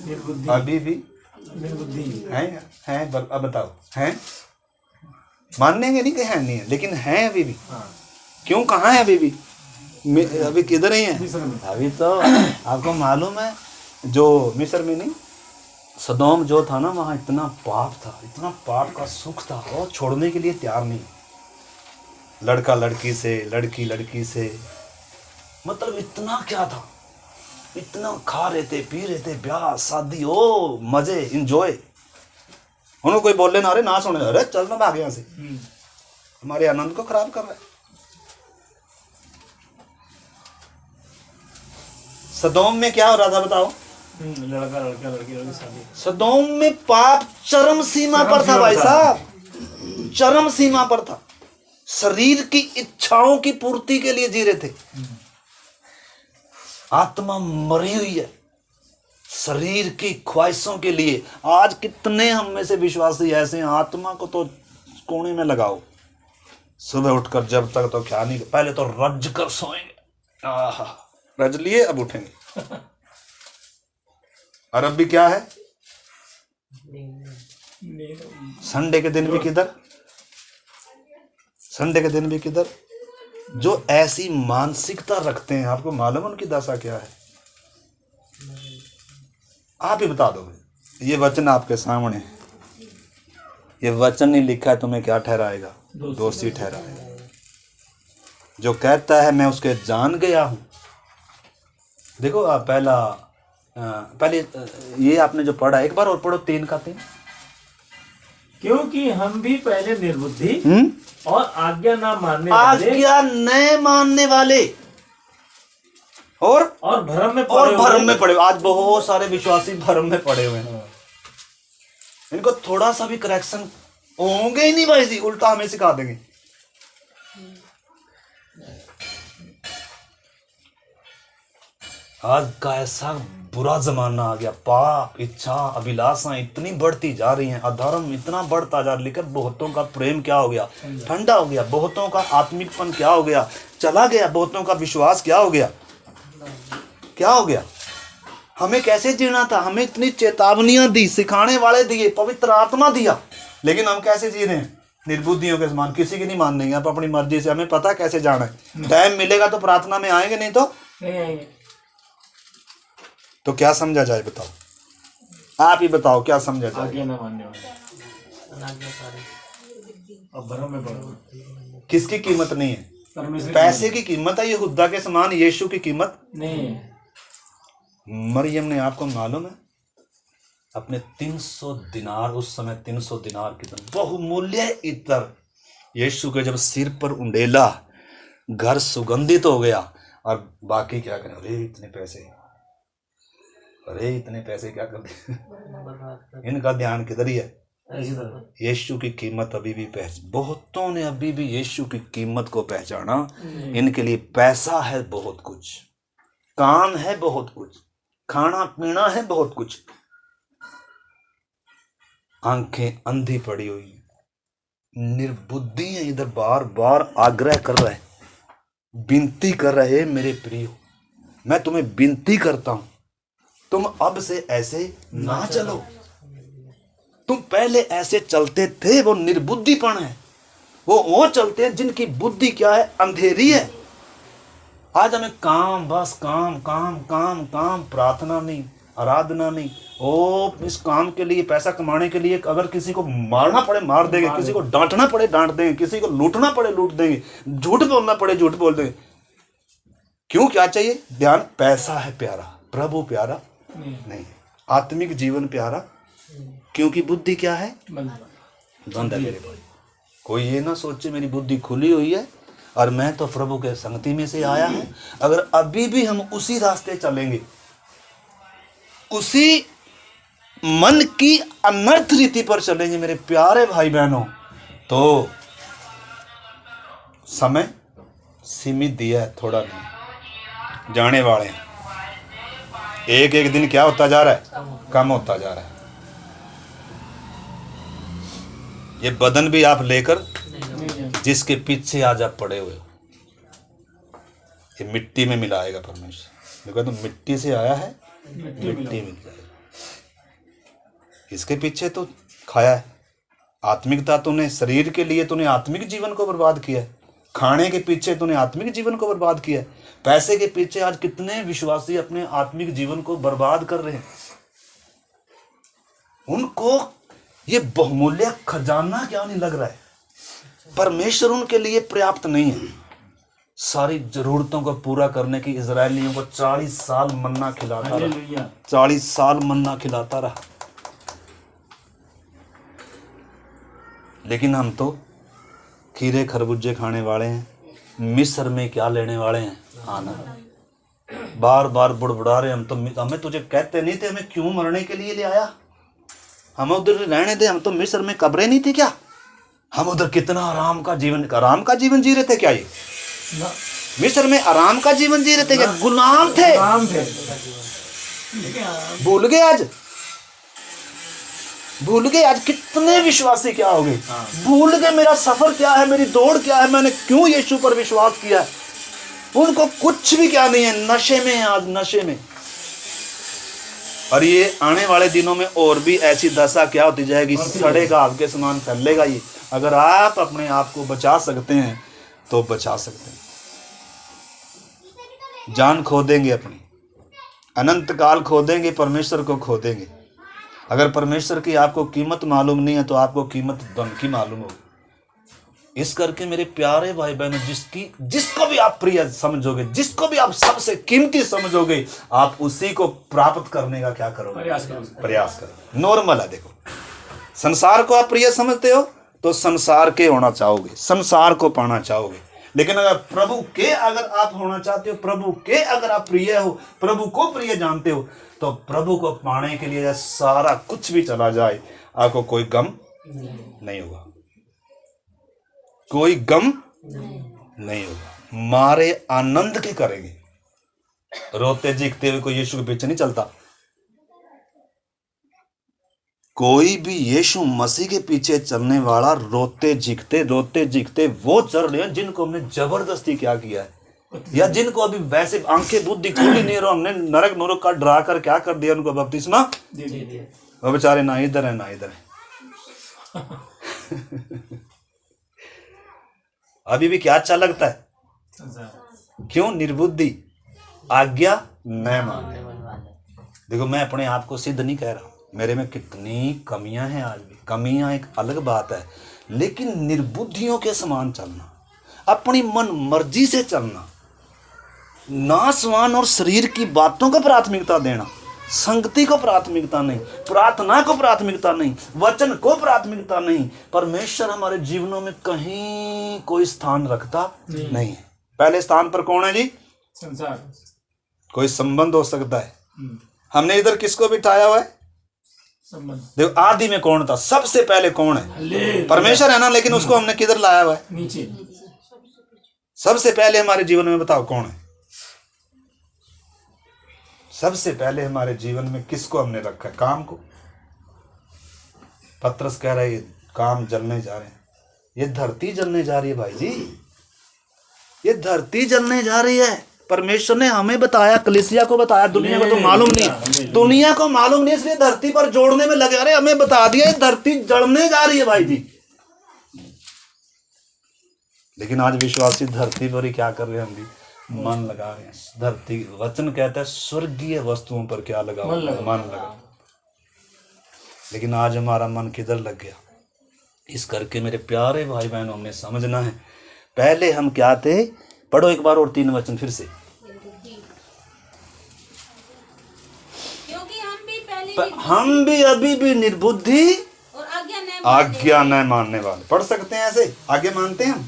निर्बुद्धि हैं। अब बताओ, हैं? मानेंगे नहीं कि हैं नहीं है, लेकिन हैं अभी भी। क्यों? कहाँ है अभी भी? अभी किधर ही है? अभी तो आपको मालूम है, जो मिस्र में नहीं, सदोम जो था ना, वहां इतना पाप था, इतना पाप का सुख था, और छोड़ने के लिए तैयार नहीं। लड़का लड़की से, लड़की लड़की से, मतलब इतना क्या था, इतना खा रहे थे, पी रहे थे, ब्याह शादी, ओ मजे, इंजॉय। उन्होंने कोई बोल लेना, अरे ना सुने, अरे चल ना भाग यहाँ से, हमारे आनंद को खराब कर रहा है। सदोम में क्या हो रहा था बताओ? लड़का लड़का लड़की लड़की शादी। सदोम में पाप चरम सीमा पर था भाई साहब, चरम सीमा पर था। शरीर की इच्छाओं की पूर्ति के लिए जी रहे थे। आत्मा मरी हुई है शरीर की ख्वाहिशों के लिए। आज कितने हम में से विश्वासी ऐसे हैं, आत्मा को तो कोने में लगाओ, सुबह उठकर जब तक तो क्या नहीं, पहले तो रज कर सोएंगे, आहा रज लिए अब उठेंगे। और अब भी क्या है, संडे के दिन भी किधर, संडे के दिन भी किधर। जो ऐसी मानसिकता रखते हैं, आपको मालूम उनकी दशा क्या है? आप ही बता दोगे। ये वचन आपके सामने है, ये वचन नहीं लिखा है, तुम्हें क्या ठहराएगा? दोषी ठहराएगा। जो कहता है मैं उसके जान गया हूं। देखो आप पहले ये आपने जो पढ़ा, एक बार और पढ़ो, 3 का 3। क्योंकि हम भी पहले निर्बुद्धि और आज्ञा न मानने वाले, आज्ञा न मानने वाले और भ्रम में भ्रम में पड़े। आज बहुत सारे विश्वासी भ्रम में पड़े हुए हैं। इनको थोड़ा सा भी करेक्शन होंगे ही नहीं भाई जी, उल्टा हमें सिखा देंगे। आज का ऐसा बुरा जमाना आ गया, पाप, इच्छा, अभिलाषाएं इतनी बढ़ती जा रही हैं, अधर्म इतना बढ़ता जा रहा है। लेकिन बहुतों का प्रेम क्या हो गया? ठंडा हो गया। बहुतों का आत्मिकपन क्या हो गया? चला गया। बहुतों का विश्वास क्या हो गया? क्या हो गया? हमें कैसे जीना था? हमें इतनी चेतावनियां दी, सिखाने वाले दिए, पवित्र आत्मा दिया, लेकिन हम कैसे जी रहे हैं? निर्बुद्धियों के समान। किसी की नहीं मान देंगे आप, अपनी मर्जी से। हमें पता कैसे जाना है। टाइम मिलेगा तो प्रार्थना में आएंगे, नहीं तो नहीं आएंगे। तो क्या समझा जाए बताओ? आप ही बताओ क्या समझा जाए? आज्ञा न मानने वाले और भ्रम में पड़ो। किसकी कीमत नहीं है? परमेश्वर पैसे की कीमत है। यहूदा के समान यीशु की कीमत नहीं है। मरियम ने, आपको मालूम है, अपने 300 दिनार, उस समय 300 दिनार कितना बहुमूल्य इत्र यीशु के जब सिर पर उंडेला, घर सुगंधित हो गया। और बाकी क्या करें? अरे इतने पैसे, अरे इतने पैसे क्या कर दिए? इनका ध्यान किधर ही है? यीशु की कीमत अभी भी बहुतों ने अभी भी यीशु की कीमत को पहचाना। इनके लिए पैसा है बहुत कुछ, काम है बहुत कुछ, खाना पीना है बहुत कुछ, आंखें अंधी पड़ी हुई हैं, निर्बुद्धि हैं। इधर बार बार आग्रह कर रहे, विनती कर रहे, मेरे प्रियो मैं तुम्हें विनती करता हूं, तुम अब से ऐसे ना चलो। तुम पहले ऐसे चलते थे, वो निर्बुद्धिपन है। वो चलते हैं जिनकी बुद्धि क्या है? अंधेरी है। आज हमें काम, बस काम काम काम काम, प्रार्थना नहीं, आराधना नहीं। ओ इस काम के लिए, पैसा कमाने के लिए अगर किसी को मारना पड़े मार देंगे, किसी को डांटना पड़े डांट देंगे, किसी को लूटना पड़े लूट देंगे, झूठ बोलना पड़े झूठ बोल देंगे। क्यों? क्या चाहिए? ध्यान। पैसा है प्यारा, प्रभु प्यारा नहीं, आत्मिक जीवन प्यारा। क्योंकि बुद्धि क्या है? बंद है मेरे भाई। कोई ये ना सोचे मेरी बुद्धि खुली हुई है और मैं तो प्रभु के संगति में से आया हूं। अगर अभी भी हम उसी रास्ते चलेंगे, उसी मन की अनर्थ रीति पर चलेंगे मेरे प्यारे भाई बहनों, तो समय सीमित दिया है, थोड़ा नहीं, जाने वाले हैं। एक एक दिन क्या होता जा रहा है? कम होता जा रहा है। ये बदन भी आप लेकर जिसके पीछे आज आप पड़े हुए हो, ये मिट्टी में मिलाएगा परमेश्वर। देखो तो मिट्टी से आया है, मिट्टी मिल जाएगा। इसके पीछे तो खाया है। आत्मिकता तूने, शरीर के लिए तूने आत्मिक जीवन को बर्बाद किया है। खाने के पीछे तूने आत्मिक जीवन को बर्बाद किया है। पैसे के पीछे आज कितने विश्वासी अपने आत्मिक जीवन को बर्बाद कर रहे हैं। उनको ये बहुमूल्य खजाना क्या नहीं लग रहा है। परमेश्वर उनके लिए पर्याप्त नहीं है। सारी जरूरतों को पूरा करने की इजरायलियों को 40 साल मन्ना खिलाता रहा, 40 साल मन्ना खिलाता रहा। लेकिन हम तो खीरे खरबूजे खाने वाले हैं, मिस्र में क्या लेने वाले हैं, आना। बार बार बुड़बुड़ा रहे हम तो, हमें तुझे कहते नहीं थे हमें क्यों मरने के लिए ले आया, हमें उधर रहने दे, हम तो मिस्र में कब्रें नहीं थी क्या, हम उधर कितना आराम का जीवन जी रहे थे क्या, ये मिस्र में आराम का जीवन जी रहे थे क्या, गुलाम थे। भूल गए आज कितने विश्वासी क्या हो गए, भूल गए मेरा सफर क्या है, मेरी दौड़ क्या है, मैंने क्यों यीशु पर विश्वास किया है। उनको कुछ भी क्या नहीं है, नशे में है, आज नशे में। और ये आने वाले दिनों में और भी ऐसी दशा क्या होती जाएगी, सड़ेगा आपके समान फैलेगा ये। अगर आप अपने आप को बचा सकते हैं तो बचा सकते हैं। जान खो देंगे अपनी, अनंत काल खो देंगे, परमेश्वर को खो देंगे। अगर परमेश्वर की आपको कीमत मालूम नहीं है तो आपको कीमत धन की मालूम होगी। इस करके मेरे प्यारे भाई बहनों, जिसको भी आप प्रिय समझोगे, जिसको भी आप सबसे कीमती समझोगे, आप उसी को प्राप्त करने का क्या करोगे, प्रयास करो। नॉर्मल है। देखो, संसार को आप प्रिय समझते हो तो संसार के होना चाहोगे, संसार को पाना चाहोगे। लेकिन अगर प्रभु के अगर आप होना चाहते हो, प्रभु के अगर आप प्रिय हो, प्रभु को प्रिय जानते हो, तो प्रभु को पाने के लिए सारा कुछ भी चला जाए, आपको कोई गम नहीं होगा, कोई गम नहीं होगा। मारे आनंद के करेंगे। रोते जीखते हुए कोई यीशु के पीछे नहीं चलता। कोई भी यीशु मसीह के पीछे चलने वाला रोते जीखते वो चल रहे हैं जिनको हमने जबरदस्ती क्या किया है, या जिनको अभी वैसे आंखें बुद्धि खुली नहीं, हमने नरक नूरक का डरा कर क्या कर दिया, उनको बपतिस्मा दे दिया। वो बेचारे ना इधर है ना इधर है। अभी भी क्या अच्छा लगता है, क्यों? निर्बुद्धि, आज्ञा न मानने। देखो, मैं अपने आप को सिद्ध नहीं कह रहा, मेरे में कितनी कमियां हैं, आज भी कमियां एक अलग बात है। लेकिन निर्बुद्धियों के समान चलना, अपनी मन मर्जी से चलना, नासवान और शरीर की बातों को प्राथमिकता देना, संगति को प्राथमिकता नहीं, प्रार्थना को प्राथमिकता नहीं, वचन को प्राथमिकता नहीं, परमेश्वर हमारे जीवनों में कहीं कोई स्थान रखता नहीं है। पहले स्थान पर कौन है जी? संसार। कोई संबंध हो सकता है। हमने इधर किसको बिठाया हुआ है? देखो, आदि में कौन था? सबसे पहले कौन है? परमेश्वर है ना, लेकिन उसको हमने किधर लाया हुआ है? नीचे। सबसे पहले हमारे जीवन में बताओ कौन है? सबसे पहले हमारे जीवन में किसको हमने रखा है? काम को। पत्रस कह रहा है काम जलने जा रहे हैं, ये धरती जलने जा रही है भाई जी, ये धरती जलने जा रही है। परमेश्वर ने हमें बताया, कलीसिया को बताया, दुनिया को तो मालूम नहीं, दुनिया को मालूम नहीं, इसलिए धरती पर जोड़ने में लगे। अरे हमें बता दिया ये धरती जलने जा रही है भाई जी। लेकिन आज विश्वासी धरती पर ही क्या कर रहे हैं? हम भी मन लगा रहे हैं धरती। वचन कहता है स्वर्गीय वस्तुओं पर क्या लगा? मन लगा। लेकिन आज हमारा मन किधर लग गया? इस करके मेरे प्यारे भाई बहनों, हमें समझना है, पहले हम क्या थे? पढ़ो एक बार और 3 वचन फिर से। हम भी अभी भी निर्बुद्धि और आज्ञा न मानने वाले। पढ़ सकते हैं ऐसे? आगे मानते हैं हम?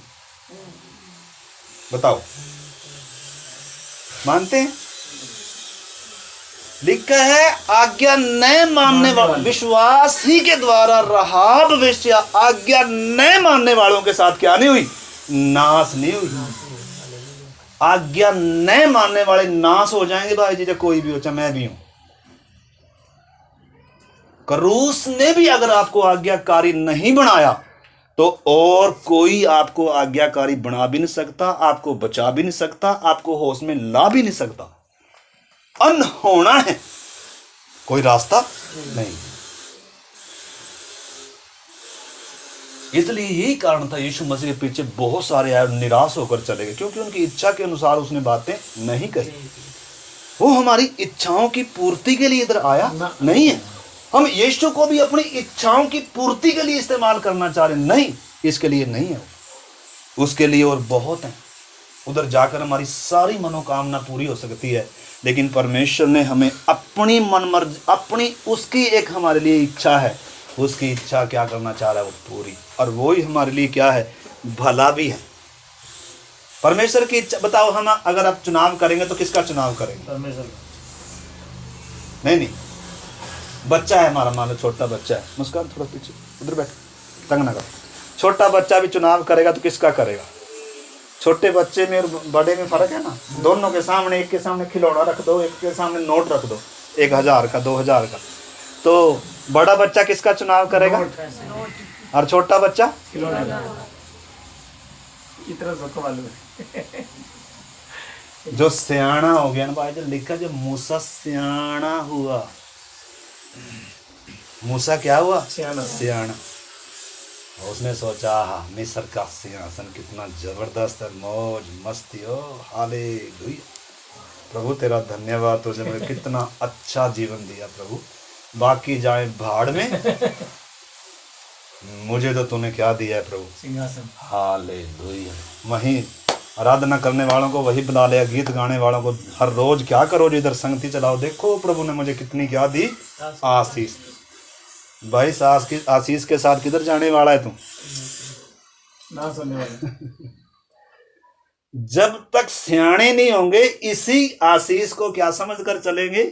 बताओ, मानते हैं? लिखा है आज्ञा न मानने वाले। विश्वास ही के द्वारा राहाब वेश्या आज्ञा न मानने वालों के साथ क्या नहीं हुई? नाश नहीं हुई। आज्ञा न मानने वाले नाश हो जाएंगे भाई जी, चाहे कोई भी हो, चाहे मैं भी हूं। क्रूस ने भी अगर आपको आज्ञाकारी नहीं बनाया तो और कोई आपको आज्ञाकारी बना भी नहीं सकता, आपको बचा भी नहीं सकता, आपको होश में ला भी नहीं सकता। अनहोना है, कोई रास्ता नहीं। इसलिए यही कारण था यीशु मसीह के पीछे बहुत सारे आए, निराश होकर चले गए, क्योंकि उनकी इच्छा के अनुसार उसने बातें नहीं कही। वो हमारी इच्छाओं की पूर्ति के लिए इधर आया नहीं है, हम यीशु को भी अपनी इच्छाओं की पूर्ति के लिए इस्तेमाल करना चाह रहे हैं। नहीं, इसके लिए नहीं है, उसके लिए और बहुत है। उधर जाकर हमारी सारी मनोकामना पूरी हो सकती है, लेकिन परमेश्वर ने हमें अपनी मनमर्जी, अपनी उसकी एक हमारे लिए इच्छा है, उसकी इच्छा क्या करना चाह रहा है वो पूरी, और वो ही हमारे लिए क्या है, भला भी है। परमेश्वर की इच्छा बताओ, हम अगर आप चुनाव करेंगे तो किसका चुनाव करेंगे? परमेश्वर। नहीं, बच्चा है हमारा, मान लो छोटा बच्चा है, मुस्कान थोड़ा पीछे, उधर बैठ, तंग ना कर। छोटा बच्चा भी चुनाव करेगा तो किसका करेगा? छोटे बच्चे में और बड़े में फर्क है ना। दोनों के सामने, एक के सामने खिलौना रख दो, एक के सामने नोट रख दो, 1000 का 2000 का, तो बड़ा बच्चा किसका चुनाव करेगा और छोटा बच्चा? कितना सबको मालूम है। जो सियाना हो गया ना भाई, जो लिखा, जो मूसा सियाना हुआ, मूसा क्या हुआ? सियाना। उसने सोचा, हाँ मिस्र का सिंहासन कितना जबरदस्त है, मौज मस्ती हो, हालेलुया। प्रभु तेरा धन्यवाद, तुझे मुझे कितना अच्छा जीवन दिया प्रभु, बाकी जाए भाड़ में, मुझे तो तूने क्या दिया है प्रभु? सिंहासन। हालेलुया। वहीं आराधना करने वालों को वही बुला लिया, गीत गाने वालों को हर रोज क्या करो, जो इधर संगति चलाओ, देखो प्रभु ने मुझे कितनी क्या दी, आशीष। भाई आशीष के साथ किधर जाने वाला है तू? ना सुनने वाला। जब तक सियाने नहीं होंगे, इसी आशीष को क्या समझ कर चलेंगे?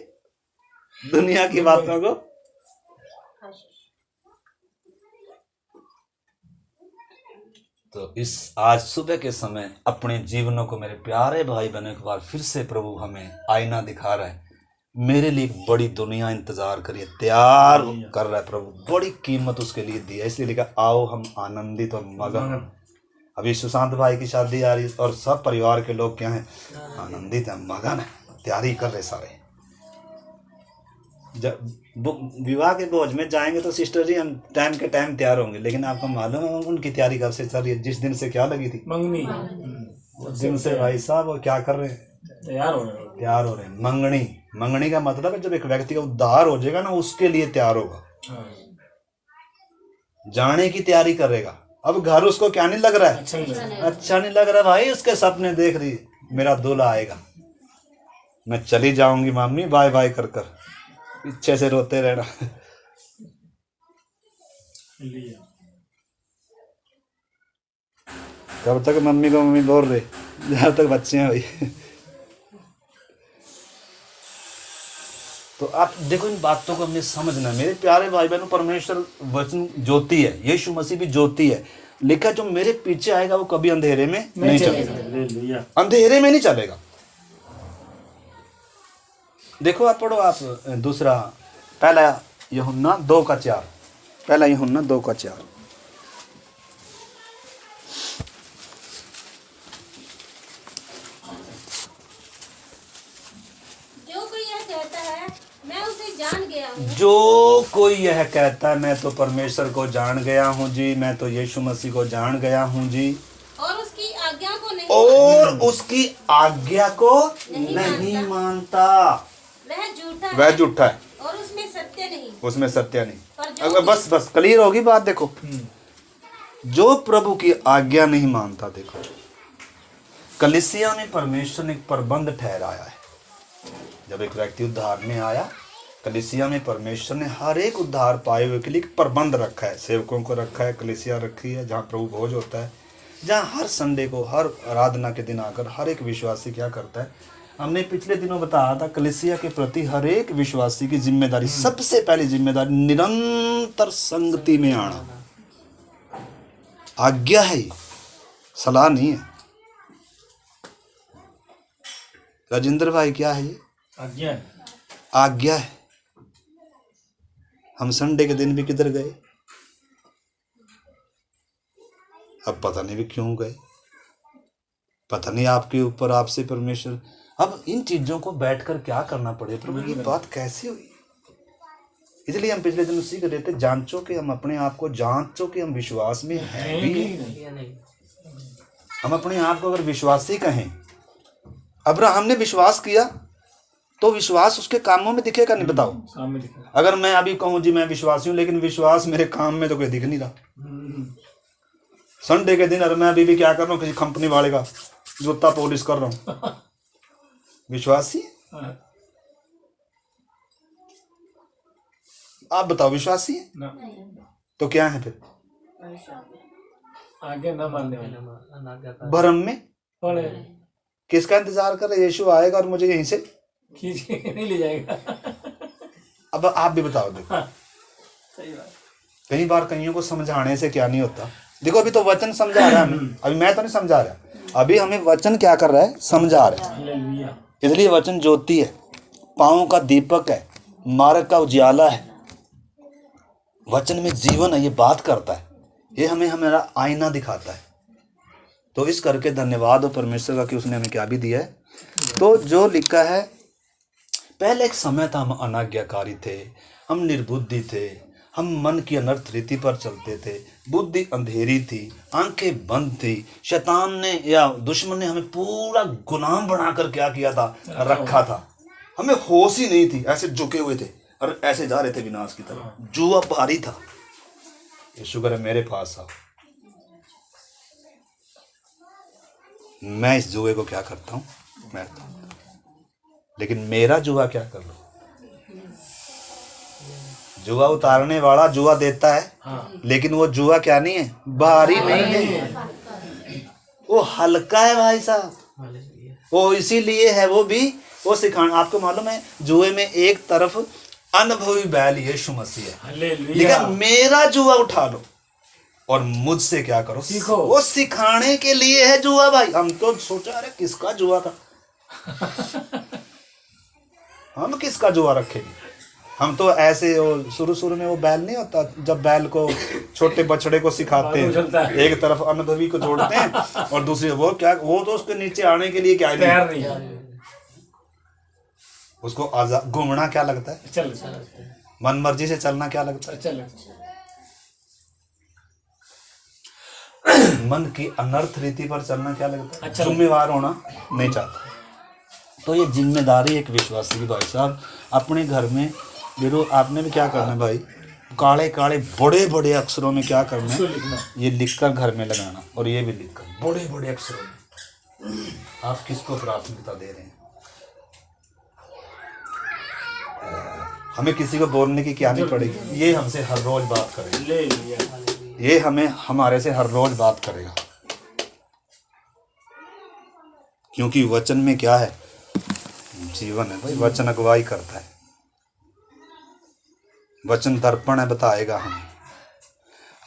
दुनिया की बातों को। तो इस आज सुबह के समय अपने जीवनों को मेरे प्यारे भाई बहनों, एक बार फिर से प्रभु हमें आईना दिखा रहा है। मेरे लिए एक बड़ी दुनिया इंतजार करिए, तैयार कर रहा है प्रभु, बड़ी कीमत उसके लिए दी है, इसलिए लिखा आओ हम आनंदित और मगन। अभी सुशांत भाई की शादी आ रही है और सब परिवार के लोग क्या हैं? आनंदित है, मगन है, तैयारी कर रहे सारे। जब विवाह के भोज में जाएंगे तो सिस्टर जी हम टाइम के टाइम तैयार होंगे, लेकिन आपको मालूम है उनकी तैयारी कब से चल रही है? जिस दिन से क्या लगी थी, मंगनी, उस दिन से भाई साहब वो क्या कर रहे हैं? तैयार हो रहे हैं। मंगनी का मतलब है जब एक व्यक्ति का उद्धार हो जाएगा ना, उसके लिए तैयार होगा, जाने की तैयारी करेगा। अब घर उसको क्या नहीं लग रहा है? अच्छा नहीं लग रहा भाई, उसके सपने देख रही है, मेरा दूल्हा आएगा, मैं चली जाऊंगी मम्मी, बाय बाय कर कर, पीछे से रोते रहना। कब तक मम्मी को मम्मी बोल रहे, जब तक बच्चे हैं भाई। तो आप देखो, इन बातों को हमने समझना। मेरे प्यारे भाई बहनों, परमेश्वर वचन ज्योति है, यीशु मसीह भी ज्योति है। लिखा जो मेरे पीछे आएगा वो कभी अंधेरे में नहीं चलेगा, अंधेरे में नहीं चलेगा। देखो आप पढ़ो, आप दूसरा, पहला यूहन्ना 2:4, पहला यूहन्ना 2:4। जो कोई यह कहता है मैं तो परमेश्वर को जान गया हूँ जी, मैं तो यीशु मसीह को जान गया हूँ जी, और उसकी आज्ञा को नहीं मानता, वह झूठा है और उसमें सत्य नहीं। बस क्लियर होगी बात। देखो, जो प्रभु की आज्ञा नहीं मानता, देखो कलीसिया में परमेश्वर ने एक प्रबंध ठहराया है। जब एक व्यक्ति उद्धार में आया, कलीसिया में परमेश्वर ने हर एक उद्धार पाए हुए के लिए एक प्रबंध रखा है, सेवकों को रखा है, कलीसिया रखी है जहाँ प्रभु भोज होता है, जहाँ हर संडे को, हर आराधना के दिन आकर हर एक विश्वासी क्या करता है। हमने पिछले दिनों बताया था, कलीसिया के प्रति हर एक विश्वासी की जिम्मेदारी, सबसे पहली जिम्मेदारी निरंतर संगति में आना। आज्ञा है, सलाह नहीं है। राजेंद्र भाई क्या है ये? आज्ञा है। हम संडे के दिन भी किधर गए? अब पता नहीं भी क्यों गए, पता नहीं आपके ऊपर, आपसे परमेश्वर। अब इन चीजों को बैठकर क्या करना पड़े, प्रभु ये बात कैसे हुई? इसलिए हम पिछले दिन सीख रहे थे, जांचो कि हम अपने आप को, जांचो कि हम विश्वास में हैं भी नहीं। हम अपने आप को अगर विश्वासी कहें, अब्राहम ने विश्वास किया, तो विश्वास उसके कामों में दिखेगा नहीं? बताओ। काम में दिखा। अगर मैं अभी कहूँ जी मैं विश्वासी हूँ, लेकिन विश्वास मेरे काम में तो कोई दिख नहीं रहा। संडे के दिन अरे मैं अभी भी क्या कर रहा हूँ, किसी कंपनी वाले का जूता पॉलिश कर रहा हूँ, विश्वासी? आप बताओ, विश्वासी है? ना, तो क्या है फिर? आगे न मानने वाले, भ्रम में पड़े, किसका इंतजार कर रहे? यीशु आएगा और मुझे यहीं से खींच के नहीं ले जाएगा। अब आप भी बताओ। देखो सही बात। कई बार कईयों को समझाने से क्या नहीं होता। देखो अभी तो वचन समझा रहा है हमें, अभी मैं तो नहीं समझा रहा, अभी हमें वचन क्या कर रहा है? समझा रहा है। हालेलुया। इसलिए वचन ज्योति है, पाँव का दीपक है, मार्ग का उजियाला है। वचन में जीवन है, ये बात करता है, ये हमें हमारा आईना दिखाता है। तो इस करके धन्यवाद हो परमेश्वर का कि उसने हमें क्या भी दिया है। तो जो लिखा है, पहले एक समय था हम अनाज्ञाकारी थे, हम निर्बुद्धि थे, हम मन की अनर्थ रीति पर चलते थे, बुद्धि अंधेरी थी, आंखें बंद थी। शैतान ने या दुश्मन ने हमें पूरा गुलाम बनाकर क्या किया था? रखा था। हमें होश ही नहीं थी, ऐसे झुके हुए थे और ऐसे जा रहे थे विनाश की तरफ। जुआ भारी था। ये शुक्र है मेरे पास आओ। मैं इस जुए को क्या करता हूँ? मैं लेकिन मेरा जुआ क्या कर लो? जुआ उतारने वाला जुआ देता है, हाँ। लेकिन वो जुआ क्या नहीं है? भारी नहीं है, वो हल्का है भाई साहब। वो इसीलिए है, वो भी वो सिखाना। आपको मालूम है जुए में एक तरफ अनुभवी बैल यीशु मसीह है, हालेलुया। लेकिन मेरा जुआ उठा लो और मुझसे क्या करो? सीखो। वो सिखाने के लिए है जुआ भाई। हम तो सोचा अरे किसका जुआ था, हम किसका जुआ रखेंगे? हम तो ऐसे शुरू में वो बैल नहीं होता, जब बैल को छोटे बछड़े को सिखाते हैं, एक तरफ अनुभवी को जोड़ते हैं और दूसरी वो क्या, वो तो उसके नीचे आने के लिए क्या तैयार नहीं, उसको आजाद घूमना क्या लगता है? चल मन मर्जी से चलना क्या लगता है? चल। मन की अनर्थ रीति पर चलना क्या लगता है? अच्छा। जिम्मेवार होना नहीं चाहता। तो ये जिम्मेदारी एक विश्वासी की भाई साहब अपने घर में देखो। आपने भी क्या करना है भाई? काले काले बड़े बड़े अक्षरों में क्या करना है? ये लिखकर घर में लगाना, और ये भी लिखकर बड़े बड़े अक्षरों में। आप किसको प्राथमिकता दे रहे हैं? हमें किसी को बोलने की क्या नहीं पड़ेगी, ये हमसे हर रोज बात करेगा, ये हमें हमारे से हर रोज बात करेगा। क्योंकि वचन में क्या है? जीवन है भाई। वचन अगुवाई करता है, वचन दर्पण है, बताएगा हमें।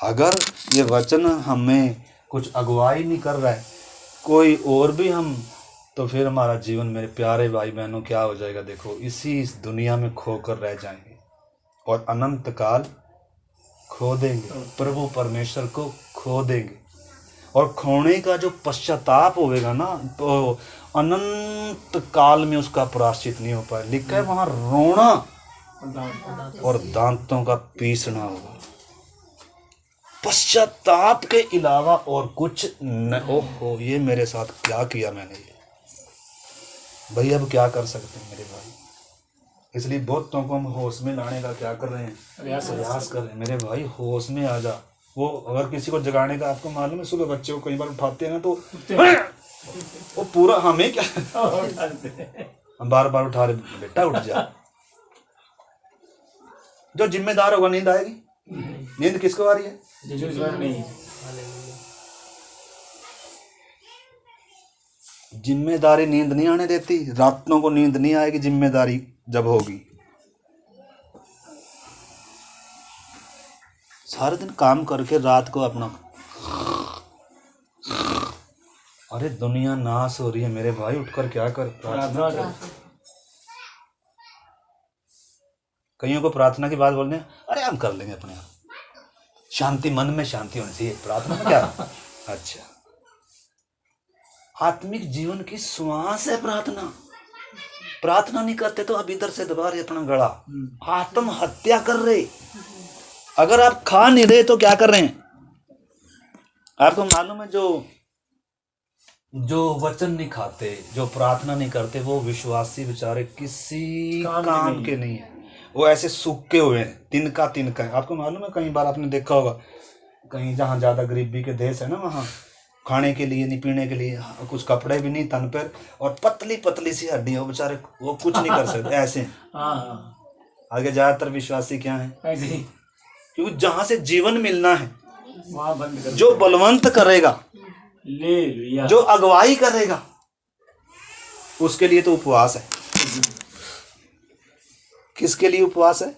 अगर ये वचन हमें कुछ अगुवाई नहीं कर रहा है कोई और भी, हम तो फिर हमारा जीवन मेरे प्यारे भाई बहनों क्या हो जाएगा? देखो इस दुनिया में खोकर रह जाएंगे और अनंत काल खो देंगे, प्रभु परमेश्वर को खो देंगे। और खोने का जो पश्चाताप होगा ना, तो अनंत काल में उसका प्रायश्चित नहीं हो पाए। लिखा है वहां रोना और दांतों का पीसना होगा। पश्चाताप के अलावा और कुछ न। ओहो, ये मेरे साथ क्या किया मैंने ये भाई। अब क्या कर सकते हैं मेरे भाई? इसलिए बहुतों को हम होश में लाने का क्या कर रहे हैं? प्रयास कर रहे हैं। मेरे भाई होश में आ जा। वो अगर किसी को जगाने का, आपको मालूम है सुबह बच्चे को कई बार उठाते हैं ना, तो वो पूरा हमें क्या हम बार बार उठा रहे, बेटा उठ जा। जो जिम्मेदार होगा नींद आएगी। नींद किसको आ रही है? जिम्मेदारी नींद नहीं आने देती। रातों को नींद नहीं आएगी जिम्मेदारी जब होगी। सारे दिन काम करके रात को अपना, अरे दुनिया नाश हो रही है मेरे भाई, उठकर क्या कर? प्रार्थना कर। कईयों को प्रार्थना की बात बोलने, अरे हम कर लेंगे अपने आप। शांति, मन में शांति होनी चाहिए, प्रार्थना में क्या? अच्छा, आत्मिक जीवन की श्वास है प्रार्थना। प्रार्थना नहीं करते तो आप इधर से दबा रहे अपना गला, आत्महत्या कर रहे। अगर आप खा नहीं रहे तो क्या कर रहे हैं? आपको मालूम है जो जो वचन नहीं खाते, जो प्रार्थना नहीं करते, वो विश्वासी बेचारे किसी काम के नहीं है। वो ऐसे सूखे हुए हैं, तिनका तिनका है। आपको मालूम है, कई बार आपने देखा होगा, कहीं जहाँ ज़्यादा गरीबी के देश है ना, वहाँ खाने के लिए नहीं, पीने के लिए कुछ कपड़े भी नहीं तन पर, और पतली पतली सी हड्डी हो, बेचारे वो कुछ नहीं कर सकते ऐसे। आगे ज़्यादातर विश्वासी क्या है, क्योंकि जहाँ से जीवन मिलना है, वहाँ बंद कर, जो बलवंत करेगा, ले लिया, जो अगुवाई करेगा, उसके लिए तो उपवास है। किसके लिए उपवास है?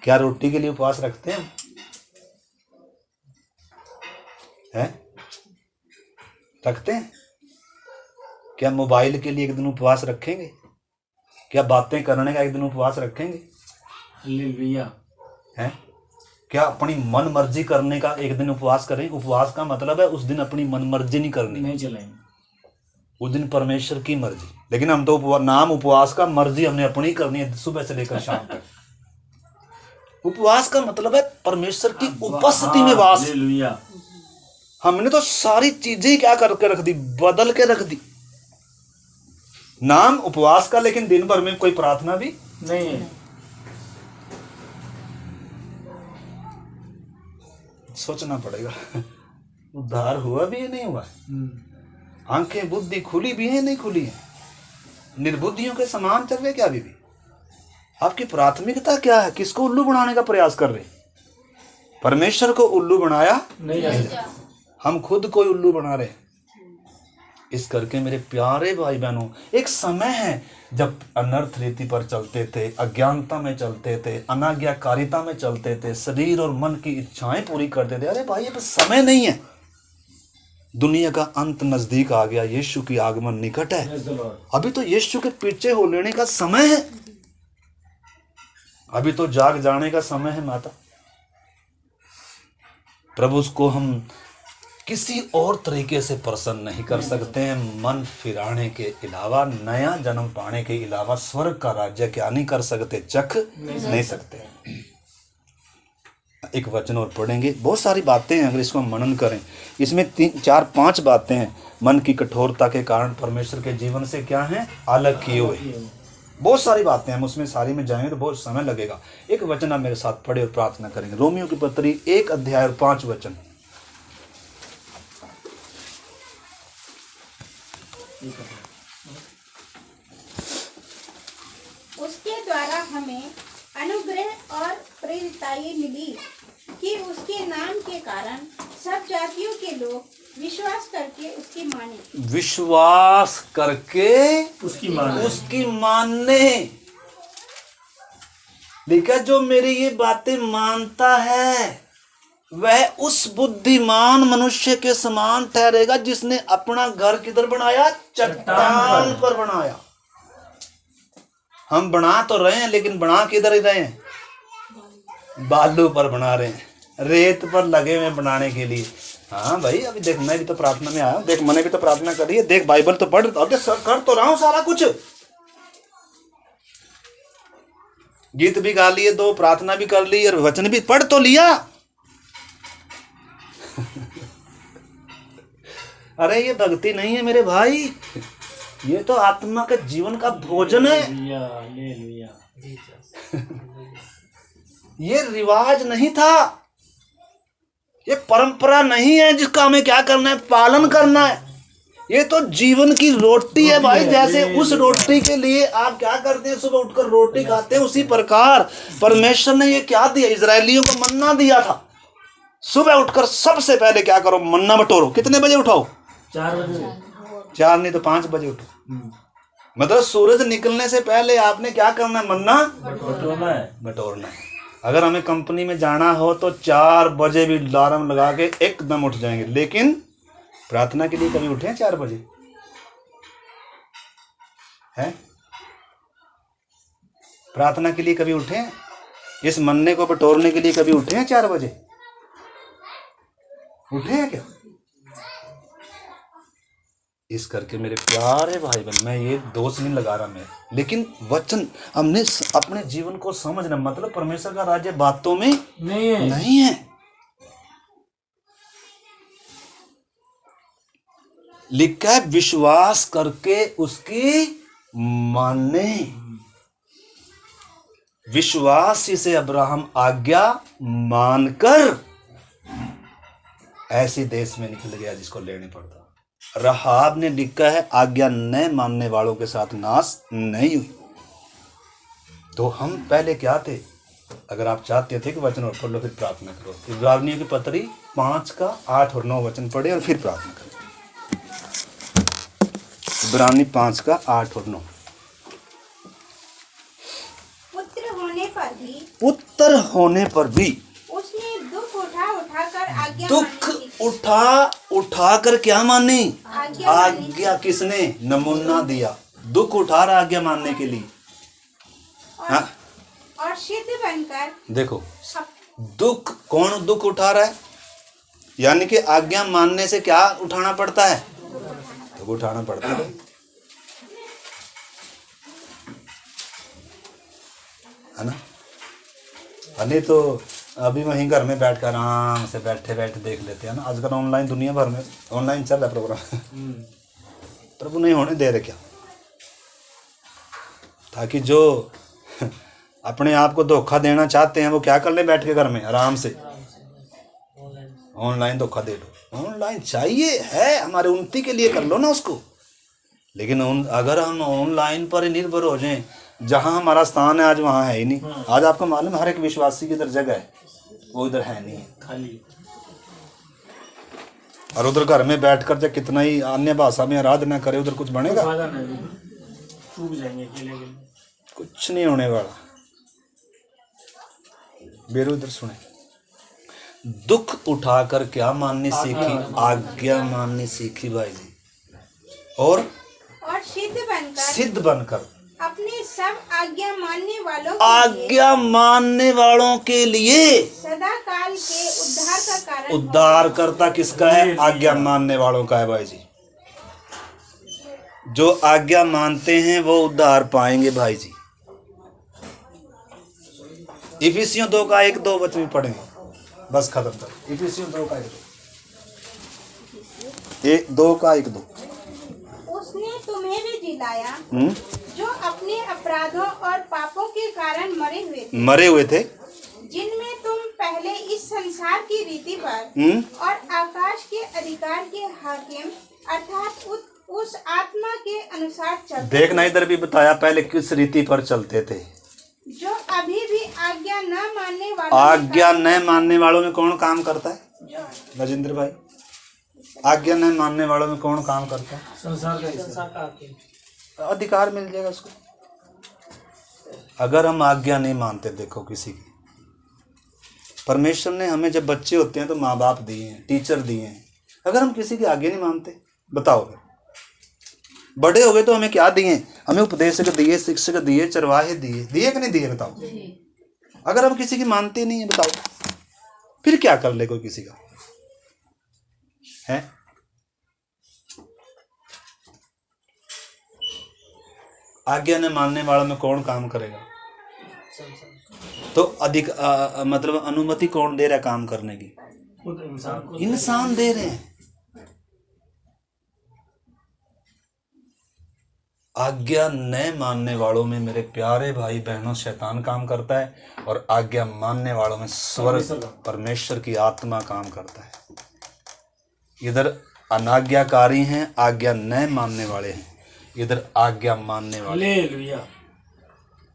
क्या रोटी के लिए उपवास रखते हैं? रखते हैं? क्या मोबाइल के लिए एक दिन उपवास रखेंगे? क्या बातें करने का एक दिन उपवास रखेंगे? हालेलुया। है क्या अपनी मन मर्जी करने का एक दिन उपवास करें? उपवास का मतलब है उस दिन अपनी मन मर्जी नहीं करनी, नहीं चलेंगे, उस दिन परमेश्वर की मर्जी। लेकिन हम तो नाम उपवास का, मर्जी हमने अपनी करनी है सुबह से लेकर शाम तक। उपवास का मतलब है परमेश्वर की उपस्थिति में वास। हालेलुया। हमने तो सारी चीजें क्या करके रख दी, बदल के रख दी। नाम उपवास का, लेकिन दिन भर में कोई प्रार्थना भी नहीं है। सोचना पड़ेगा, उद्धार हुआ भी है नहीं हुआ, आंखें बुद्धि खुली भी है नहीं खुली है, निर्बुद्धियों के समान चल रहे क्या अभी भी? आपकी प्राथमिकता क्या है? किसको उल्लू बनाने का प्रयास कर रहे? परमेश्वर को उल्लू बनाया नहीं जा सकता। हम खुद कोई उल्लू बना रहे। इस करके मेरे प्यारे भाई बहनों, एक समय है जब अनर्थ रीति पर चलते थे, अज्ञानता में चलते थे, अनाज्ञाकारिता में चलते थे, शरीर और मन की इच्छाएं पूरी करते थे। अरे भाई, ये समय नहीं है, दुनिया का अंत नजदीक आ गया, यीशु की आगमन निकट है। अभी तो यीशु के पीछे हो लेने का समय है, अभी तो जाग जाने का समय है माता। प्रभु को हम किसी और तरीके से प्रसन्न नहीं कर सकते हैं, मन फिराने के अलावा, नया जन्म पाने के अलावा, स्वर्ग का राज्य क्या नहीं कर सकते, चख नहीं सकते। एक वचन और पढ़ेंगे, बहुत सारी बातें हैं, अगर इसको हम मनन करें, इसमें 3, 4, 5 बातें हैं मन की कठोरता के कारण परमेश्वर के जीवन से क्या है, अलग किए हुए। बहुत सारी बातें हैं, हम उसमें सारी में जाएंगे तो बहुत समय लगेगा। एक वचन आप मेरे साथ पढ़े और प्रार्थना करेंगे। रोमियो की पत्री 1 अध्याय और 5 वचन। उसके द्वारा हमें अनुग्रह और प्रेरिताई मिली कि उसके नाम के कारण सब जातियों के लोग विश्वास करके उसकी माने। विश्वास करके उसकी मानने। देखा, जो मेरी ये बातें मानता है वह उस बुद्धिमान मनुष्य के समान ठहरेगा जिसने अपना घर किधर बनाया, चट्टान पर बनाया। हम बना तो रहे हैं, लेकिन बना किधर ही रहे हैं, बालू पर बना रहे हैं, रेत पर लगे हुए बनाने के लिए। हाँ भाई, अभी देख, मैं भी तो प्रार्थना में आया हूं, देख मैंने भी तो प्रार्थना करी है, देख बाइबल तो पढ़, अरे सर कर तो रहा हूं सारा कुछ, गीत भी गा लिए, 2 प्रार्थना भी कर ली और वचन भी पढ़ तो लिया। अरे ये भक्ति नहीं है मेरे भाई, ये तो आत्मा के जीवन का भोजन है। ये रिवाज नहीं था, ये परंपरा नहीं है जिसका हमें क्या करना है, पालन करना है। ये तो जीवन की रोटी है भाई। जैसे उस रोटी के लिए आप क्या करते हैं, सुबह उठकर रोटी खाते हैं, उसी प्रकार परमेश्वर ने ये क्या दिया, इजरायलियों को मन्ना दिया था। सुबह उठकर सबसे पहले क्या करो, मन्ना बटोरो। कितने बजे उठाओ? 4 बजे। 4 नहीं तो 5 बजे उठो। मतलब सूरज निकलने से पहले आपने क्या करना है, मन्ना बटोरना है। अगर हमें कंपनी में जाना हो तो 4 बजे भी अलार्म लगा के एकदम उठ जाएंगे, लेकिन प्रार्थना के लिए कभी उठे 4 बजे हैं? प्रार्थना के लिए कभी उठे? इस मन्ने को बटोरने के लिए कभी उठे हैं 4 बजे? उठे हैं क्या? इस करके मेरे प्यारे भाई बहन, मैं ये दोष नहीं लगा रहा मैं, लेकिन वचन हमने अपने जीवन को समझना। मतलब परमेश्वर का राज्य बातों में नहीं है। लिखा है विश्वास करके उसकी माने। विश्वास से अब्राहम आज्ञा मानकर ऐसे देश में निकल गया जिसको लेने पड़ता। राहाब ने लिखा है आज्ञा न मानने वालों के साथ नाश नहीं हुई। तो हम पहले क्या थे? अगर आप चाहते थे कि वचन और पढ़ लो फिर प्रार्थना करो, इब्रानियों की पत्री 5 का 8 और 9 वचन पढ़े और फिर प्रार्थना करो। इब्रानी 5 का 8 और 9। पुत्र होने पर भी उसने दुख उठा कर क्या मानी? आज्ञा किसने नमूना दिया? दुख उठा रहा आज्ञा मानने के लिए। हाँ? और सिद्ध बनकर देखो कौन दुख उठा रहा है? यानी कि आज्ञा मानने से क्या उठाना पड़ता है? दुख उठाना पड़ता है ना? नहीं तो अभी वहीं घर में बैठकर आराम से बैठे देख लेते हैं ना। आजकल ऑनलाइन दुनिया भर में ऑनलाइन चल रहा है प्रोग्राम। प्रभु नहीं होने दे रहे क्या? ताकि जो अपने आप को धोखा देना चाहते हैं वो क्या कर ले? बैठ के घर में आराम से ऑनलाइन धोखा दे दो। ऑनलाइन चाहिए है हमारे उन्नति के लिए, कर लो ना उसको। लेकिन अगर हम ऑनलाइन पर निर्भर हो जाएं, जहां हमारा स्थान है आज वहां है ही नहीं। आज आपको मालूम है हर एक विश्वासी की इधर जगह है, वो इधर है नहीं, खाली। और उधर घर में बैठकर जब कितना ही अन्य भाषा में आराधना करे उधर कुछ बनेगा? चूक जाएंगे अकेले। कुछ नहीं होने वाला। बेरो इधर सुने, दुख उठाकर क्या माननी सीखी? आज्ञा माननी सीखी भाई जी। और सिद्ध बनकर अपने सब आज्ञा मानने वालों के लिए सदा काल के उद्धार का कारण उद्धारकर्ता किसका है? आज्ञा मानने वालों का है भाई जी। जो आज्ञा मानते हैं वो उद्धार पाएंगे भाई जी। इफिसियों 2 का 1-2 वचन भी पढ़ेंगे, बस खत्म कर। इफिसियों 2 का 1-2 का 1-2। उसने तुम्हें भी जिलाया जो अपने अपराधों और पापों के कारण मरे हुए थे, जिनमें तुम पहले इस संसार की रीति पर और आकाश के अधिकार के हाकिम अर्थात उस आत्मा के अनुसार चलते। देखना इधर भी बताया पहले किस रीति पर चलते थे। जो अभी भी आज्ञा न मानने वालों में कौन काम करता है? राजेंद्र भाई, आज्ञा न मानने वालों में कौन काम करता है? संसार का अधिकार मिल जाएगा उसको। अगर हम आज्ञा नहीं मानते, देखो किसी की, परमेश्वर ने हमें जब बच्चे होते हैं तो माँ बाप दिए हैं, टीचर दिए हैं। अगर हम किसी की आज्ञा नहीं मानते, बताओ बड़े हो गए तो हमें क्या दिए? हमें उपदेशक दिए, शिक्षक दिए, चरवाहे दिए कि नहीं दिए? बताओ। अगर हम किसी की मानते नहीं है, बताओ फिर क्या कर ले कोई किसी का है? आज्ञा न मानने वालों में कौन काम करेगा? तो अधिक मतलब अनुमति कौन दे रहा है काम करने की? इंसान दे रहे हैं। आज्ञा न मानने वालों में मेरे प्यारे भाई बहनों शैतान काम करता है, और आज्ञा मानने वालों में स्वर्ग परमेश्वर की आत्मा काम करता है। इधर अनाज्ञाकारी हैं, आज्ञा न मानने वाले हैं, इधर आज्ञा मानने वाले।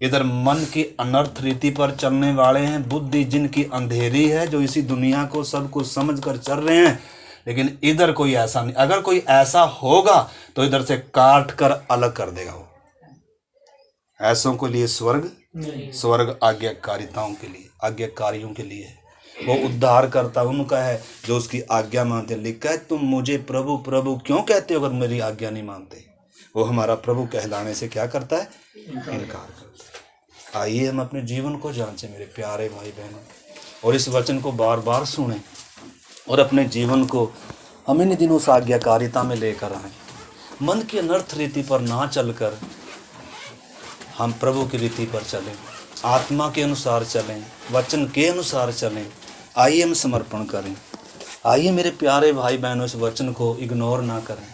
इधर मन की अनर्थ रीति पर चलने वाले हैं, बुद्धि जिनकी अंधेरी है, जो इसी दुनिया को सब कुछ समझ कर चल रहे हैं। लेकिन इधर कोई ऐसा नहीं। अगर कोई ऐसा होगा तो इधर से काट कर अलग कर देगा वो। ऐसों के लिए स्वर्ग आज्ञाकारिताओं के लिए, आज्ञाकारियों के लिए है। वो उद्धार करता उनका है जो उसकी आज्ञा मानते। लिखा है तुम मुझे प्रभु प्रभु क्यों कहते हो अगर मेरी आज्ञा नहीं मानते? वो हमारा प्रभु कहलाने से क्या करता है? इनकार करता है। आइए हम अपने जीवन को जांचें मेरे प्यारे भाई बहनों, और इस वचन को बार बार सुने और अपने जीवन को हम इन दिनों उस आज्ञाकारिता में लेकर आए। मन की अनर्थ रीति पर ना चलकर हम प्रभु की रीति पर चलें, आत्मा के अनुसार चलें, वचन के अनुसार चलें। आइए हम समर्पण करें। आइए मेरे प्यारे भाई बहनों इस वचन को इग्नोर ना करें।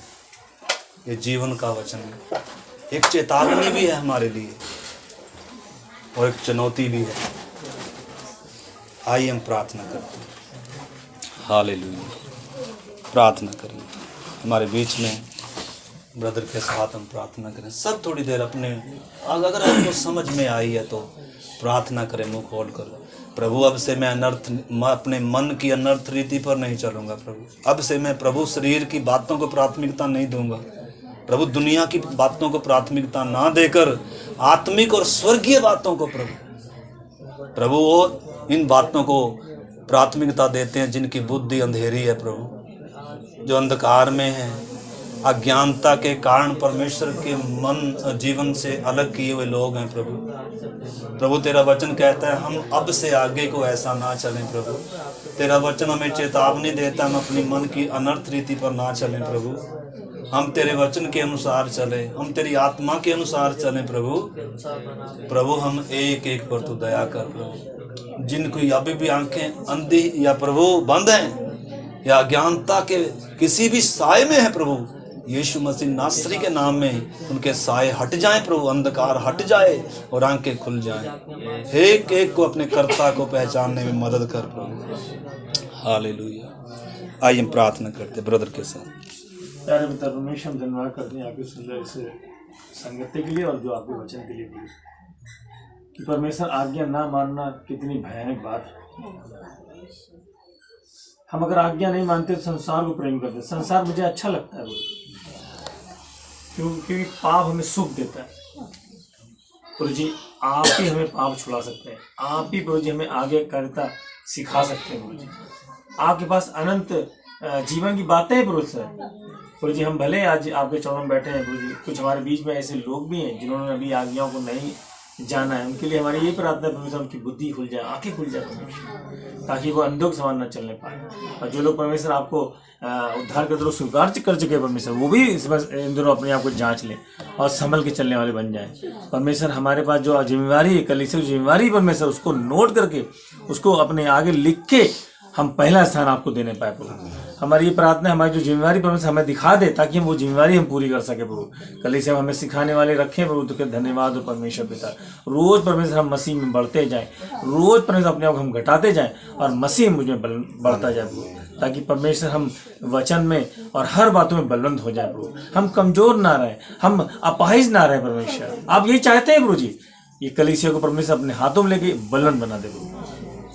ये जीवन का वचन है, एक चेतावनी भी है हमारे लिए और एक चुनौती भी है। आइए हम प्रार्थना करते हैं। हालेलुया। प्रार्थना करें। हमारे बीच में ब्रदर के साथ हम प्रार्थना करें। सब थोड़ी देर अपने, अगर आपको समझ में आई है तो प्रार्थना करें मुंह खोल कर। प्रभु अब से मैं अपने मन की अनर्थ रीति पर नहीं चलूँगा। प्रभु अब से मैं प्रभु शरीर की बातों को प्राथमिकता नहीं दूंगा। प्रभु दुनिया की बातों को प्राथमिकता ना देकर आत्मिक और स्वर्गीय बातों को प्रभु वो इन बातों को प्राथमिकता देते हैं जिनकी बुद्धि अंधेरी है। प्रभु जो अंधकार में है, अज्ञानता के कारण परमेश्वर के मन जीवन से अलग किए हुए लोग हैं। प्रभु तेरा वचन कहता है हम अब से आगे को ऐसा ना चलें। प्रभु तेरा वचन हमें चेतावनी देता है हम अपनी मन की अनर्थ रीति पर ना चलें। प्रभु हम तेरे वचन के अनुसार चले, हम तेरी आत्मा के अनुसार चलें। प्रभु हम एक एक पर तू दया कर। प्रभु जिनको अभी भी आंखें अंधी या प्रभु बंद हैं या अज्ञानता के किसी भी साए में है, प्रभु यीशु मसीह नासरी के नाम में उनके साए हट जाएं। प्रभु अंधकार हट जाए और आंखें खुल जाएं। एक एक को अपने कर्ता को पहचानने में मदद कर प्रभु। हालेलुया। आइए हम प्रार्थना करते ब्रदर के साथ। प्यारे पिता परमेश्वर, हम धन्यवाद करते हैं आपकी सुंदर इस संगति के लिए और जो आपके वचन के लिए भी कि परमेश्वर आज्ञा ना मानना कितनी भयानक बात है। हम अगर आज्ञा नहीं मानते तो संसार को प्रेम करते। संसार मुझे अच्छा लगता है क्योंकि पाप हमें सुख देता है। प्रभु जी आप ही हमें पाप छुड़ा सकते हैं। आप ही प्रभु जी हमें आगे करता सिखा सकते हैं। प्रभु जी आपके पास अनंत जीवन की बातें हैं प्रभु जी। हम भले आज आपके चरणों में बैठे हैं प्रभु जी, कुछ हमारे बीच में ऐसे लोग भी हैं जिन्होंने अभी आज्ञाओं को नहीं जाना है। उनके लिए हमारी ये प्रार्थना है परमेश्वर उनकी बुद्धि खुल जाए, आंखें खुल जाए परमेश्वर, ताकि वो अंधों के समान न चलने पाए। और जो लोग परमेश्वर आपको उद्धार करते लोग स्वीकार कर चुके परमेश्वर, वो भी इन दिनों अपने आप को जांच लें और संभल के चलने वाले बन जाएं। परमेश्वर हमारे पास जो जिम्मेवारी है, कलीसिया की जिम्मेवारी परमेश्वर, उसको नोट करके उसको अपने आगे लिख के हम पहला स्थान आपको देने पाए प्रभु। हमारी ये प्रार्थना हमारी जो जिम्मेवारी परमेश्वर हमें दिखा दे ताकि हम वो जिम्मेवारी हम पूरी कर सके प्रभु। कलीसिया हमें सिखाने वाले रखें प्रभु, तो धन्यवाद हो परमेश्वर पिता। रोज परमेश्वर हम मसीह में बढ़ते जाएं, रोज परमेश्वर अपने आप हम घटाते जाएं और मसीह मुझ में बढ़ता जाए प्रभु, ताकि परमेश्वर हम वचन में और हर बातों में बलवंत हो जाए प्रभु। हम कमजोर ना रहे, हम अपाहिज ना रहे परमेश्वर। आप यही चाहते हैं प्रभु जी, ये कलीसिया को परमेश्वर अपने हाथों में लेके बलवंत बना दे प्रभु।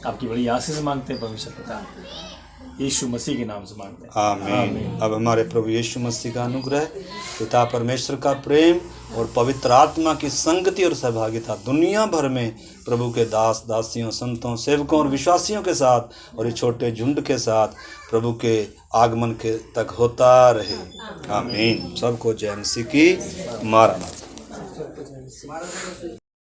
आपकी बड़ी आशीष मांगते हैं परमेश्वर पिता, यीशु मसीह के नाम से मांगते हैं, आमीन। अब हमारे प्रभु यीशु मसीह का अनुग्रह, पिता परमेश्वर का प्रेम और पवित्र आत्मा की संगति और सहभागिता दुनिया भर में प्रभु के दास दासियों, संतों, सेवकों और विश्वासियों के साथ और इस छोटे झुंड के साथ प्रभु के आगमन के तक होता रहे। आमीन। सबको जय मसीह की। मारा।